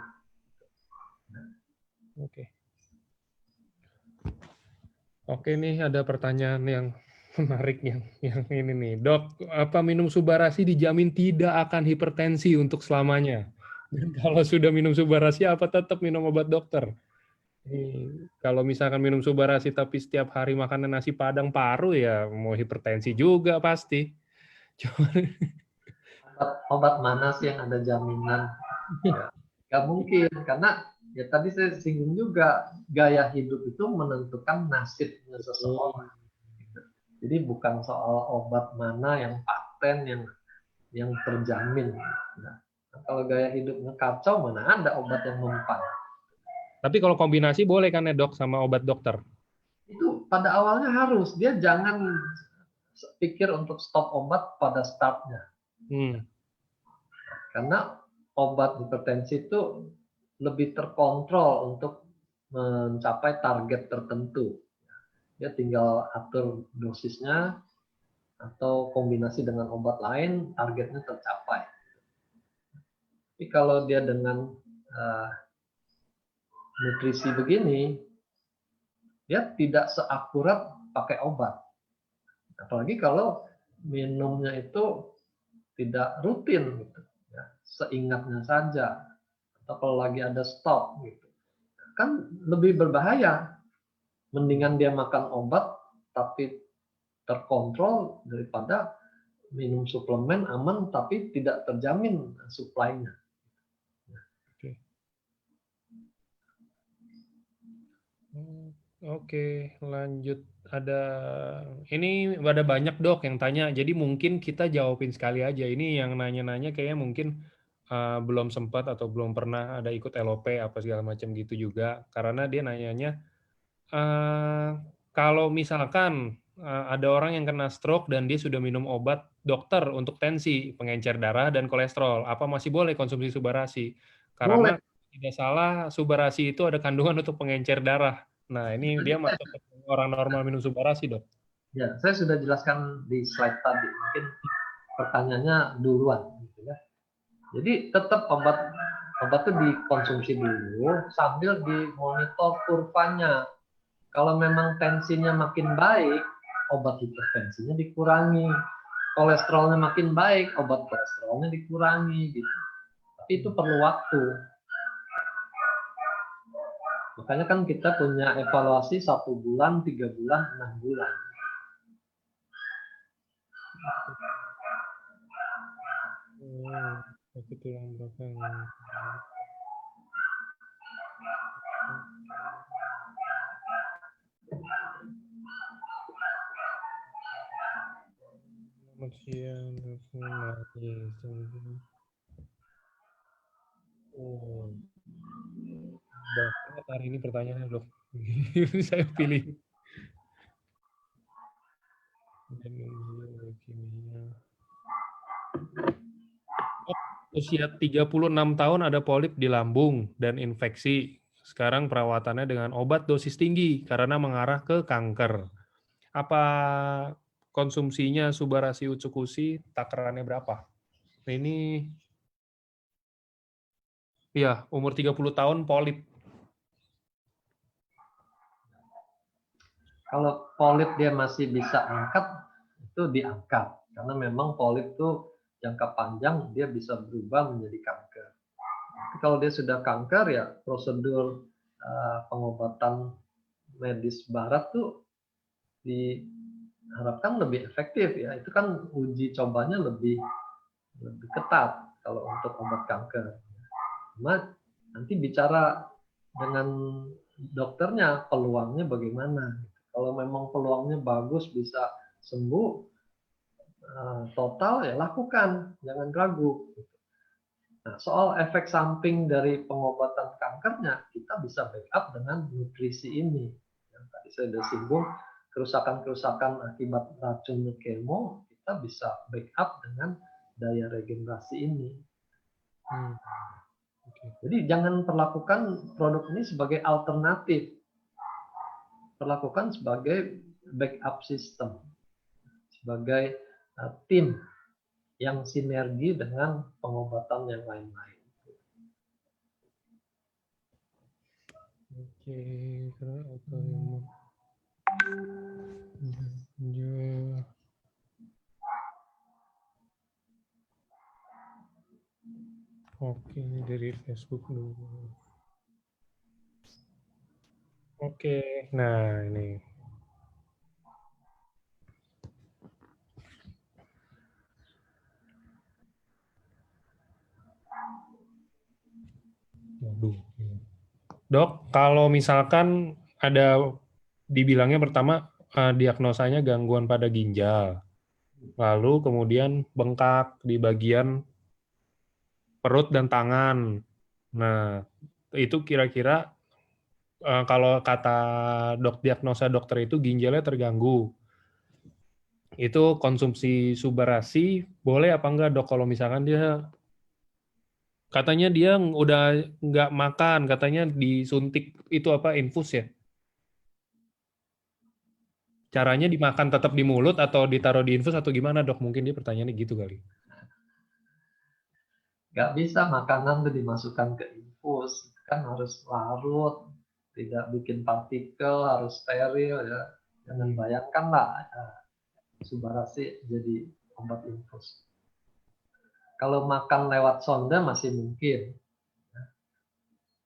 Oke. Oke nih ada pertanyaan yang menarik yang ini nih. Dok, apa minum Subarasi dijamin tidak akan hipertensi untuk selamanya? Dan kalau sudah minum Subarasi apa tetap minum obat dokter? Kalau misalkan minum Subarasi tapi setiap hari makan nasi Padang paru ya mau hipertensi juga pasti. Cuman Obat mana sih yang ada jaminan? Ya, nggak mungkin, karena ya tadi saya singgung juga, gaya hidup itu menentukan nasibnya seseorang. Jadi bukan soal obat mana yang paten, yang terjamin. Nah, kalau gaya hidupnya kacau, mana ada obat yang mempan. Tapi kalau kombinasi boleh kan ya dok sama obat dokter? Itu pada awalnya harus, dia jangan pikir untuk stop obat pada startnya. Karena obat hipertensi itu lebih terkontrol untuk mencapai target tertentu. Dia tinggal atur dosisnya atau kombinasi dengan obat lain, targetnya tercapai. Tapi kalau dia dengan nutrisi begini, dia tidak seakurat pakai obat. Apalagi kalau minumnya itu tidak rutin, gitu, ya, seingatnya saja, atau kalau lagi ada stok, gitu, kan lebih berbahaya. Mendingan dia makan obat tapi terkontrol daripada minum suplemen aman tapi tidak terjamin suplainya. Oke, lanjut. Ini ada banyak dok yang tanya. Jadi mungkin kita jawabin sekali aja. Ini yang nanya-nanya kayaknya mungkin belum sempat atau belum pernah ada ikut LOP apa segala macam gitu juga. Karena dia nanyanya, kalau misalkan ada orang yang kena stroke dan dia sudah minum obat dokter untuk tensi, pengencer darah dan kolesterol, apa masih boleh konsumsi Subarasi? Karena Boleh. tidak salah Subarasi itu ada kandungan untuk pengencer darah. Nah, ini dia masuk ke orang normal minum Subarasi, dok. Ya, saya sudah jelaskan di slide tadi. Mungkin pertanyaannya duluan, gitu ya. Jadi tetap obat itu dikonsumsi dulu sambil dimonitor kurvanya. Kalau memang tensinya makin baik, obat hipertensinya dikurangi. Kolesterolnya makin baik, obat kolesterolnya dikurangi, gitu. Tapi itu perlu waktu. Makanya kan kita punya evaluasi 1 bulan, 3 bulan, 6 bulan. Sakit tulang belakang. Selamat siang, oh, banyak hari ini pertanyaannya dok. Saya pilih. Usia 36 tahun ada polip di lambung dan infeksi. Sekarang perawatannya dengan obat dosis tinggi karena mengarah ke kanker. Apa konsumsinya Subarasi Utsukushi, takarannya berapa? Ini ya umur 30 tahun polip. Kalau polip dia masih bisa angkat, itu diangkat. Karena memang polip itu jangka panjang dia bisa berubah menjadi kanker. Tapi kalau dia sudah kanker, ya prosedur pengobatan medis barat tuh diharapkan lebih efektif ya. Itu kan uji cobanya lebih ketat kalau untuk obat kanker. Cuma nanti bicara dengan dokternya peluangnya bagaimana. Kalau memang peluangnya bagus bisa sembuh total, ya lakukan, jangan ragu. Nah, soal efek samping dari pengobatan kankernya, kita bisa backup dengan nutrisi ini. Yang tadi saya sudah singgung, kerusakan-kerusakan akibat racun kemo, kita bisa backup dengan daya regenerasi ini. Jadi jangan perlakukan produk ini sebagai alternatif, perlakukan sebagai backup system, sebagai tim yang sinergi dengan pengobatan yang lain-lain. Oke, autoimun. Oke, ini dari Facebook dulu. Oke, nah ini. Waduh. Dok, kalau misalkan ada dibilangnya pertama diagnosanya gangguan pada ginjal, lalu kemudian bengkak di bagian perut dan tangan. Nah, itu kira-kira kalau kata diagnosa dokter itu ginjalnya terganggu. Itu konsumsi Subarasi boleh apa enggak, Dok, kalau misalkan dia katanya dia udah nggak makan, katanya disuntik itu apa infus ya? Caranya dimakan tetap di mulut atau ditaruh di infus atau gimana, Dok? Mungkin dia pertanyaannya gitu kali. Nggak bisa makanan itu dimasukkan ke infus, kan harus larut, tidak bikin partikel, harus steril ya. Jangan bayangkanlah Subarasi jadi obat infus. Kalau makan lewat sonda masih mungkin,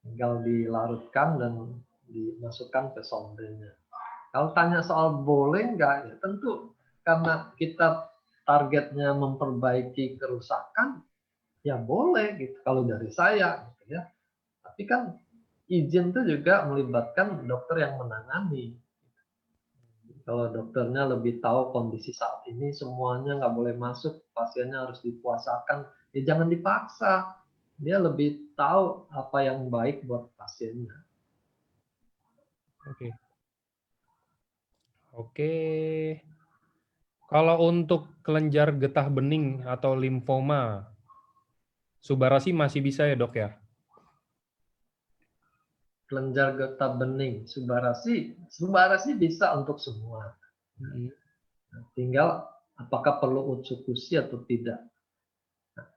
tinggal dilarutkan dan dimasukkan ke sondanya. Kalau tanya soal boleh nggak, ya tentu karena kita targetnya memperbaiki kerusakan, ya boleh gitu. Kalau dari saya, gitu ya. Tapi kan izin itu juga melibatkan dokter yang menangani. Kalau dokternya lebih tahu kondisi saat ini, semuanya nggak boleh masuk, pasiennya harus dipuasakan, ya jangan dipaksa. Dia lebih tahu apa yang baik buat pasiennya. Oke. Oke. Kalau untuk kelenjar getah bening atau limfoma, Subarasi masih bisa ya, Dok ya? Kelenjar getah bening, Subarasi bisa untuk semua. Tinggal apakah perlu utsukusi atau tidak.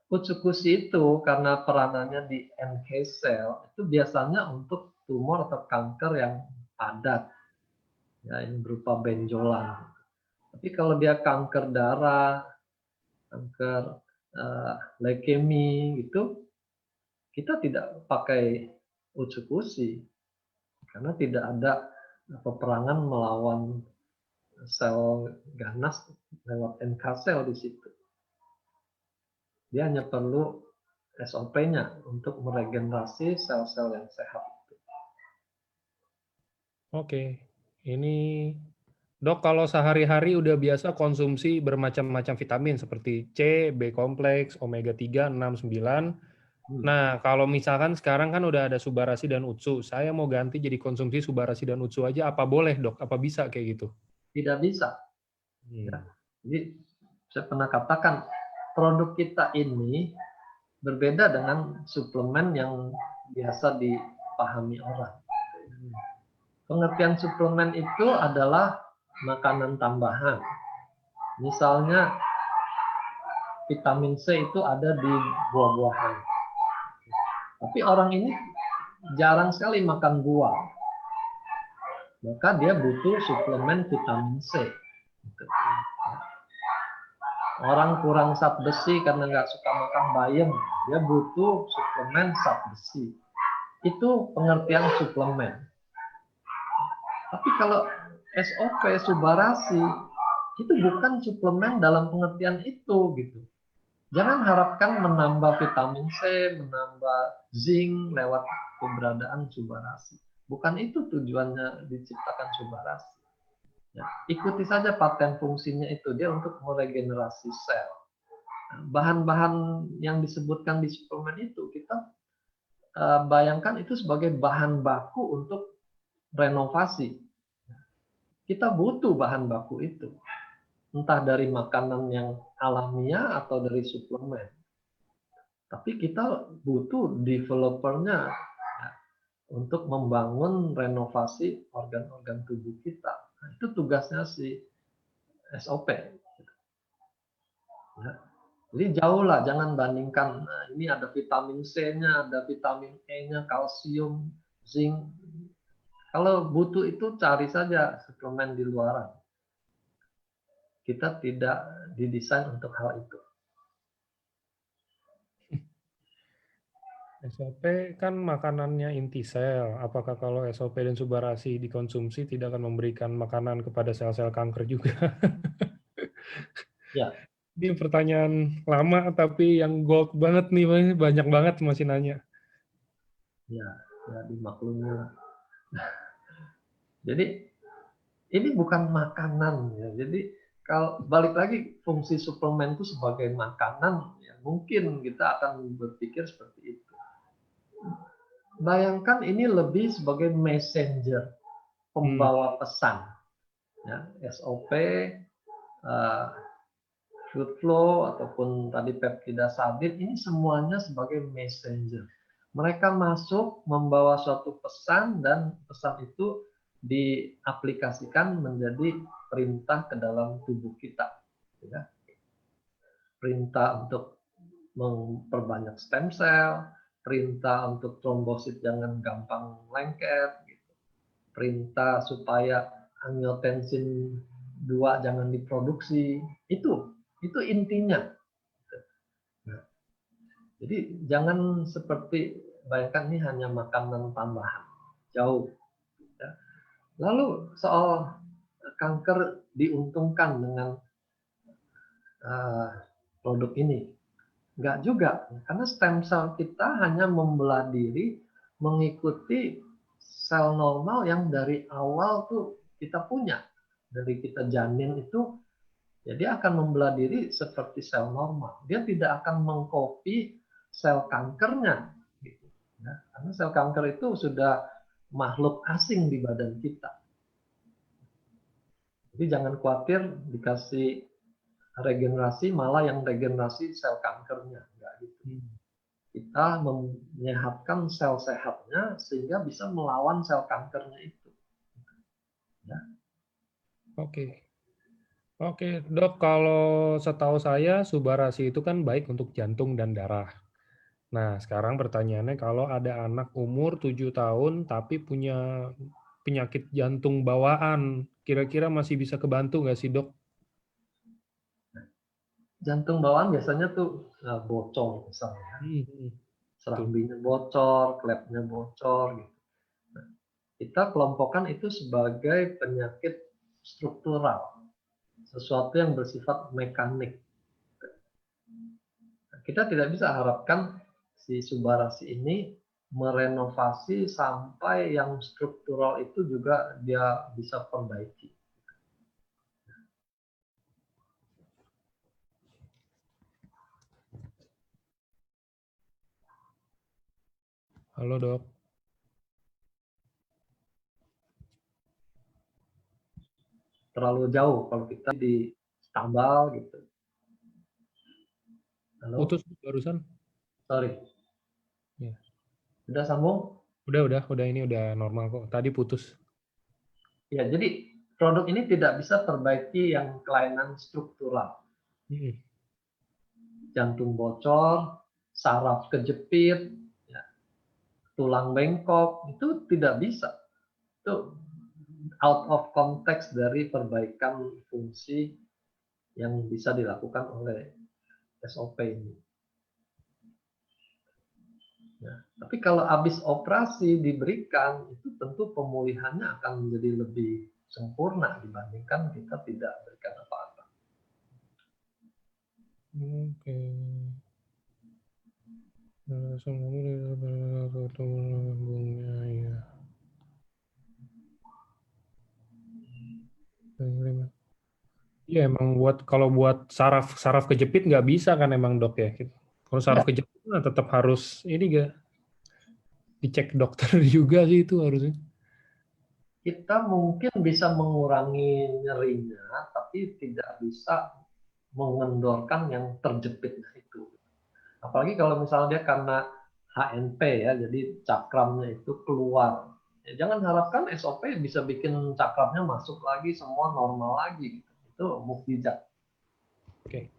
Utsukusi itu karena peranannya di NK cell itu biasanya untuk tumor atau kanker yang padat, ya, yang berupa benjolan. Tapi kalau dia kanker darah, kanker leukemi gitu, kita tidak pakai utsukusi karena tidak ada peperangan melawan sel ganas lewat NK cell di situ. Dia hanya perlu SOP-nya untuk meregenerasi sel-sel yang sehat. Oke. Ini, Dok, kalau sehari-hari udah biasa konsumsi bermacam-macam vitamin seperti C, B kompleks, omega 3, 6, 9. Nah, kalau misalkan sekarang kan udah ada Subarasi dan Utsu, saya mau ganti jadi konsumsi Subarasi dan Utsu aja, apa boleh, Dok? Apa bisa kayak gitu? Tidak bisa. Ya. Jadi saya pernah katakan produk kita ini berbeda dengan suplemen yang biasa dipahami orang. Pengertian suplemen itu adalah makanan tambahan. Misalnya vitamin C itu ada di buah-buahan. Tapi orang ini jarang sekali makan buah. Maka dia butuh suplemen vitamin C. Orang kurang zat besi karena nggak suka makan bayam, dia butuh suplemen zat besi. Itu pengertian suplemen. Tapi kalau SOP Subarasi itu bukan suplemen dalam pengertian itu gitu. Jangan harapkan menambah vitamin C, menambah zinc lewat keberadaan Subarasi. Bukan itu tujuannya diciptakan Subarasi. Ya, ikuti saja paten fungsinya itu, dia untuk meregenerasi sel. Bahan-bahan yang disebutkan di suplemen itu kita bayangkan itu sebagai bahan baku untuk renovasi. Kita butuh bahan baku itu, entah dari makanan yang alamiah atau dari suplemen. Tapi kita butuh developernya ya, untuk membangun renovasi organ-organ tubuh kita. Nah, itu tugasnya si SOP. Ya. Jadi jauh lah, jangan bandingkan nah, ini ada vitamin C-nya, ada vitamin E-nya, kalsium, zinc. Kalau butuh itu cari saja suplemen di luaran. Kita tidak didesain untuk hal itu. SOP kan makanannya intisel. Apakah kalau SOP dan Subarasi dikonsumsi tidak akan memberikan makanan kepada sel-sel kanker juga? Ya, Ini pertanyaan lama tapi yang gold banget nih, banyak banget masih nanya. ya, ya dimaklumi. Jadi ini bukan makanan ya. Jadi kalau balik lagi fungsi suplemen itu sebagai makanan, ya mungkin kita akan berpikir seperti itu. Bayangkan ini lebih sebagai messenger, pembawa pesan. Ya, SOP, food flow, ataupun tadi peptida sabit, ini semuanya sebagai messenger. Mereka masuk membawa suatu pesan dan pesan itu diaplikasikan menjadi perintah ke dalam tubuh kita. Ya. Perintah untuk memperbanyak stem cell, perintah untuk trombosit jangan gampang lengket, gitu. Perintah supaya angiotensin 2 jangan diproduksi. Itu intinya. Nah, jadi jangan seperti bayangkan ini hanya makanan tambahan. Jauh. Ya. Lalu soal kanker diuntungkan dengan produk ini. Enggak juga, karena stem cell kita hanya membelah diri mengikuti sel normal yang dari awal tuh kita punya. Dari kita janin itu, ya dia akan membelah diri seperti sel normal. Dia tidak akan mengcopy sel kankernya. Gitu. Ya, karena sel kanker itu sudah makhluk asing di badan kita. Jadi jangan khawatir dikasih regenerasi, malah yang regenerasi sel kankernya. Enggak gitu. Kita menyehatkan sel sehatnya sehingga bisa melawan sel kankernya itu. Ya. Oke. Oke, Dok, kalau setahu saya Subarasi itu kan baik untuk jantung dan darah. Nah, sekarang pertanyaannya kalau ada anak umur 7 tahun tapi punya penyakit jantung bawaan, kira-kira masih bisa kebantu nggak sih, Dok? Jantung bawaan biasanya tuh bocor misalnya. Betul. Serambinya bocor, klepnya bocor gitu. Nah, kita kelompokkan itu sebagai penyakit struktural, sesuatu yang bersifat mekanik. Kita tidak bisa harapkan si Subarasi ini merenovasi sampai yang struktural itu juga dia bisa perbaiki. Halo, Dok. Terlalu jauh kalau kita di tambal gitu. Halo? Putus barusan? Sorry. Ya. Udah sambung? Udah ini udah normal kok. Tadi putus. Ya, jadi produk ini tidak bisa perbaiki yang kelainan struktural. Jantung bocor, saraf kejepit, ya, tulang bengkok, itu tidak bisa. Itu out of context dari perbaikan fungsi yang bisa dilakukan oleh SOP ini. Ya, tapi kalau habis operasi diberikan, itu tentu pemulihannya akan menjadi lebih sempurna dibandingkan kita tidak berikan apa-apa. Oke. Iya emang kalau buat saraf kejepit nggak bisa kan emang, Dok ya. Kalau saraf Ya, kejepit tetap harus ini gak dicek dokter juga sih itu harusnya. kita mungkin bisa mengurangi nyerinya, tapi tidak bisa mengendorkan yang terjepitnya itu. Apalagi kalau misalnya dia karena HNP ya, jadi cakramnya itu keluar. Ya, jangan harapkan SOP bisa bikin cakramnya masuk lagi, semua normal lagi. Itu mukjizat. Oke.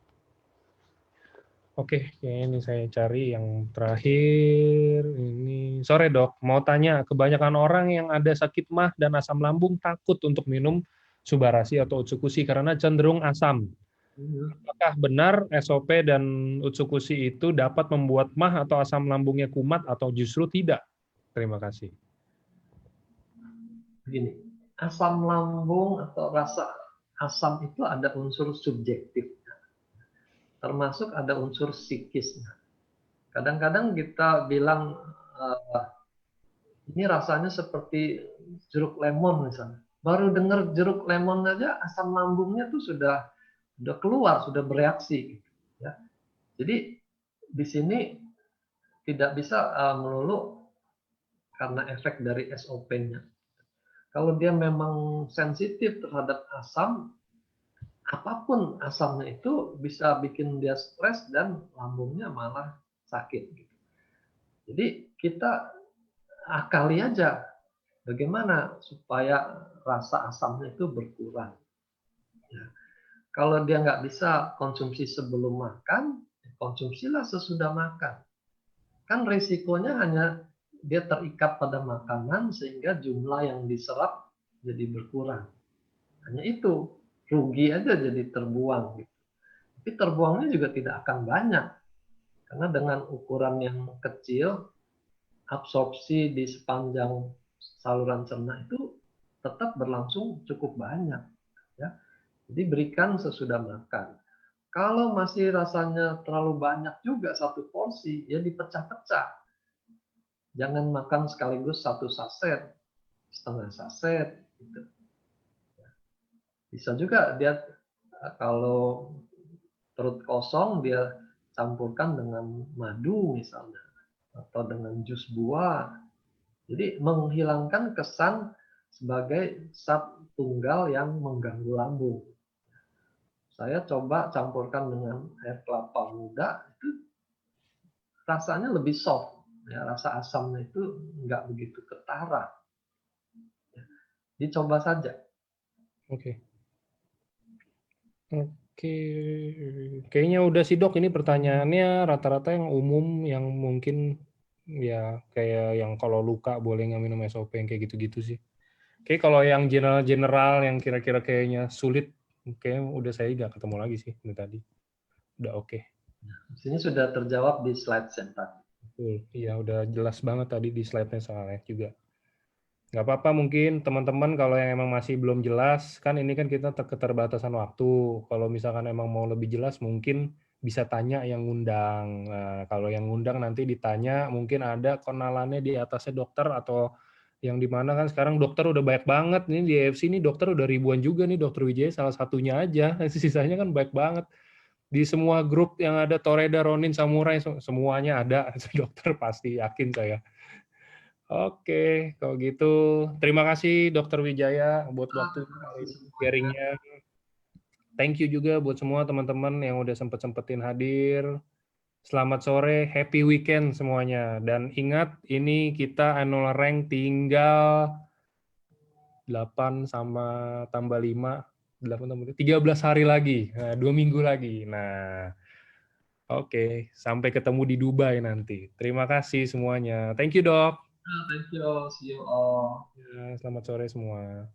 Oke, ini saya cari yang terakhir. Ini sore dok, mau tanya, kebanyakan orang yang ada sakit mah dan asam lambung takut untuk minum Subarashi atau Utsukushi karena cenderung asam. Apakah benar SOP dan Utsukushi itu dapat membuat mah atau asam lambungnya kumat atau justru tidak? Terima kasih. Begini, asam lambung atau rasa asam itu ada unsur subjektif, termasuk ada unsur psikisnya. Kadang-kadang kita bilang ini rasanya seperti jeruk lemon misalnya. Baru dengar jeruk lemon aja asam lambungnya tuh sudah keluar, sudah bereaksi. Ya. Jadi di sini tidak bisa melulu karena efek dari SOP-nya. Kalau dia memang sensitif terhadap asam, apapun asamnya itu bisa bikin dia stres dan lambungnya malah sakit. Jadi kita akali aja bagaimana supaya rasa asamnya itu berkurang. Ya. Kalau dia nggak bisa konsumsi sebelum makan, konsumsilah sesudah makan. Kan risikonya hanya dia terikat pada makanan sehingga jumlah yang diserap jadi berkurang. Hanya itu, rugi aja jadi terbuang. Tapi terbuangnya juga tidak akan banyak. Karena dengan ukuran yang kecil, absorpsi di sepanjang saluran cerna itu tetap berlangsung cukup banyak. Ya. Jadi berikan sesudah makan. Kalau masih rasanya terlalu banyak juga satu porsi, ya dipecah-pecah. Jangan makan sekaligus satu saset, setengah saset. Gitu. Bisa juga dia kalau perut kosong dia campurkan dengan madu misalnya atau dengan jus buah. Jadi menghilangkan kesan sebagai zat tunggal yang mengganggu lambung. Saya coba campurkan dengan air kelapa muda, itu rasanya lebih soft. Ya, rasa asamnya itu nggak begitu ketara. Dicoba saja. Oke. Oke, kayaknya udah sih dok. Ini pertanyaannya rata-rata yang umum, yang mungkin ya kayak yang kalau luka boleh nggak minum SOP yang kayak gitu-gitu sih. Oke, kalau yang general-general yang kira-kira kayaknya sulit, kayaknya udah saya nggak ketemu lagi sih ini tadi. Udah oke. Di sini sudah terjawab di slide yang tadi. Iya, udah jelas banget tadi di slide-nya soalnya juga. Nggak apa-apa mungkin teman-teman kalau yang emang masih belum jelas, kan ini kan kita keterbatasan waktu. Kalau misalkan emang mau lebih jelas mungkin bisa tanya yang ngundang. Nah, kalau yang ngundang nanti ditanya, mungkin ada kenalannya di atasnya dokter atau yang di mana kan sekarang dokter udah banyak banget. Ini di EFC ini dokter udah ribuan juga nih, Dokter Wijaya salah satunya aja. Sisanya kan banyak banget. Di semua grup yang ada Toreda, Ronin, Samurai, semuanya ada dokter pasti, yakin saya. Oke, kalau gitu terima kasih Dokter Wijaya buat waktu sharingnya. Thank you juga buat semua teman-teman yang udah sempet-sempetin hadir. Selamat sore, happy weekend semuanya. Dan ingat, ini kita annual rank tinggal 8 sama tambah 5, 8 tambah 13 hari lagi, nah, 2 minggu lagi. Nah, oke, sampai ketemu di Dubai nanti. Terima kasih semuanya. Thank you, Dok. Thank you, see you all. Ya, selamat sore semua.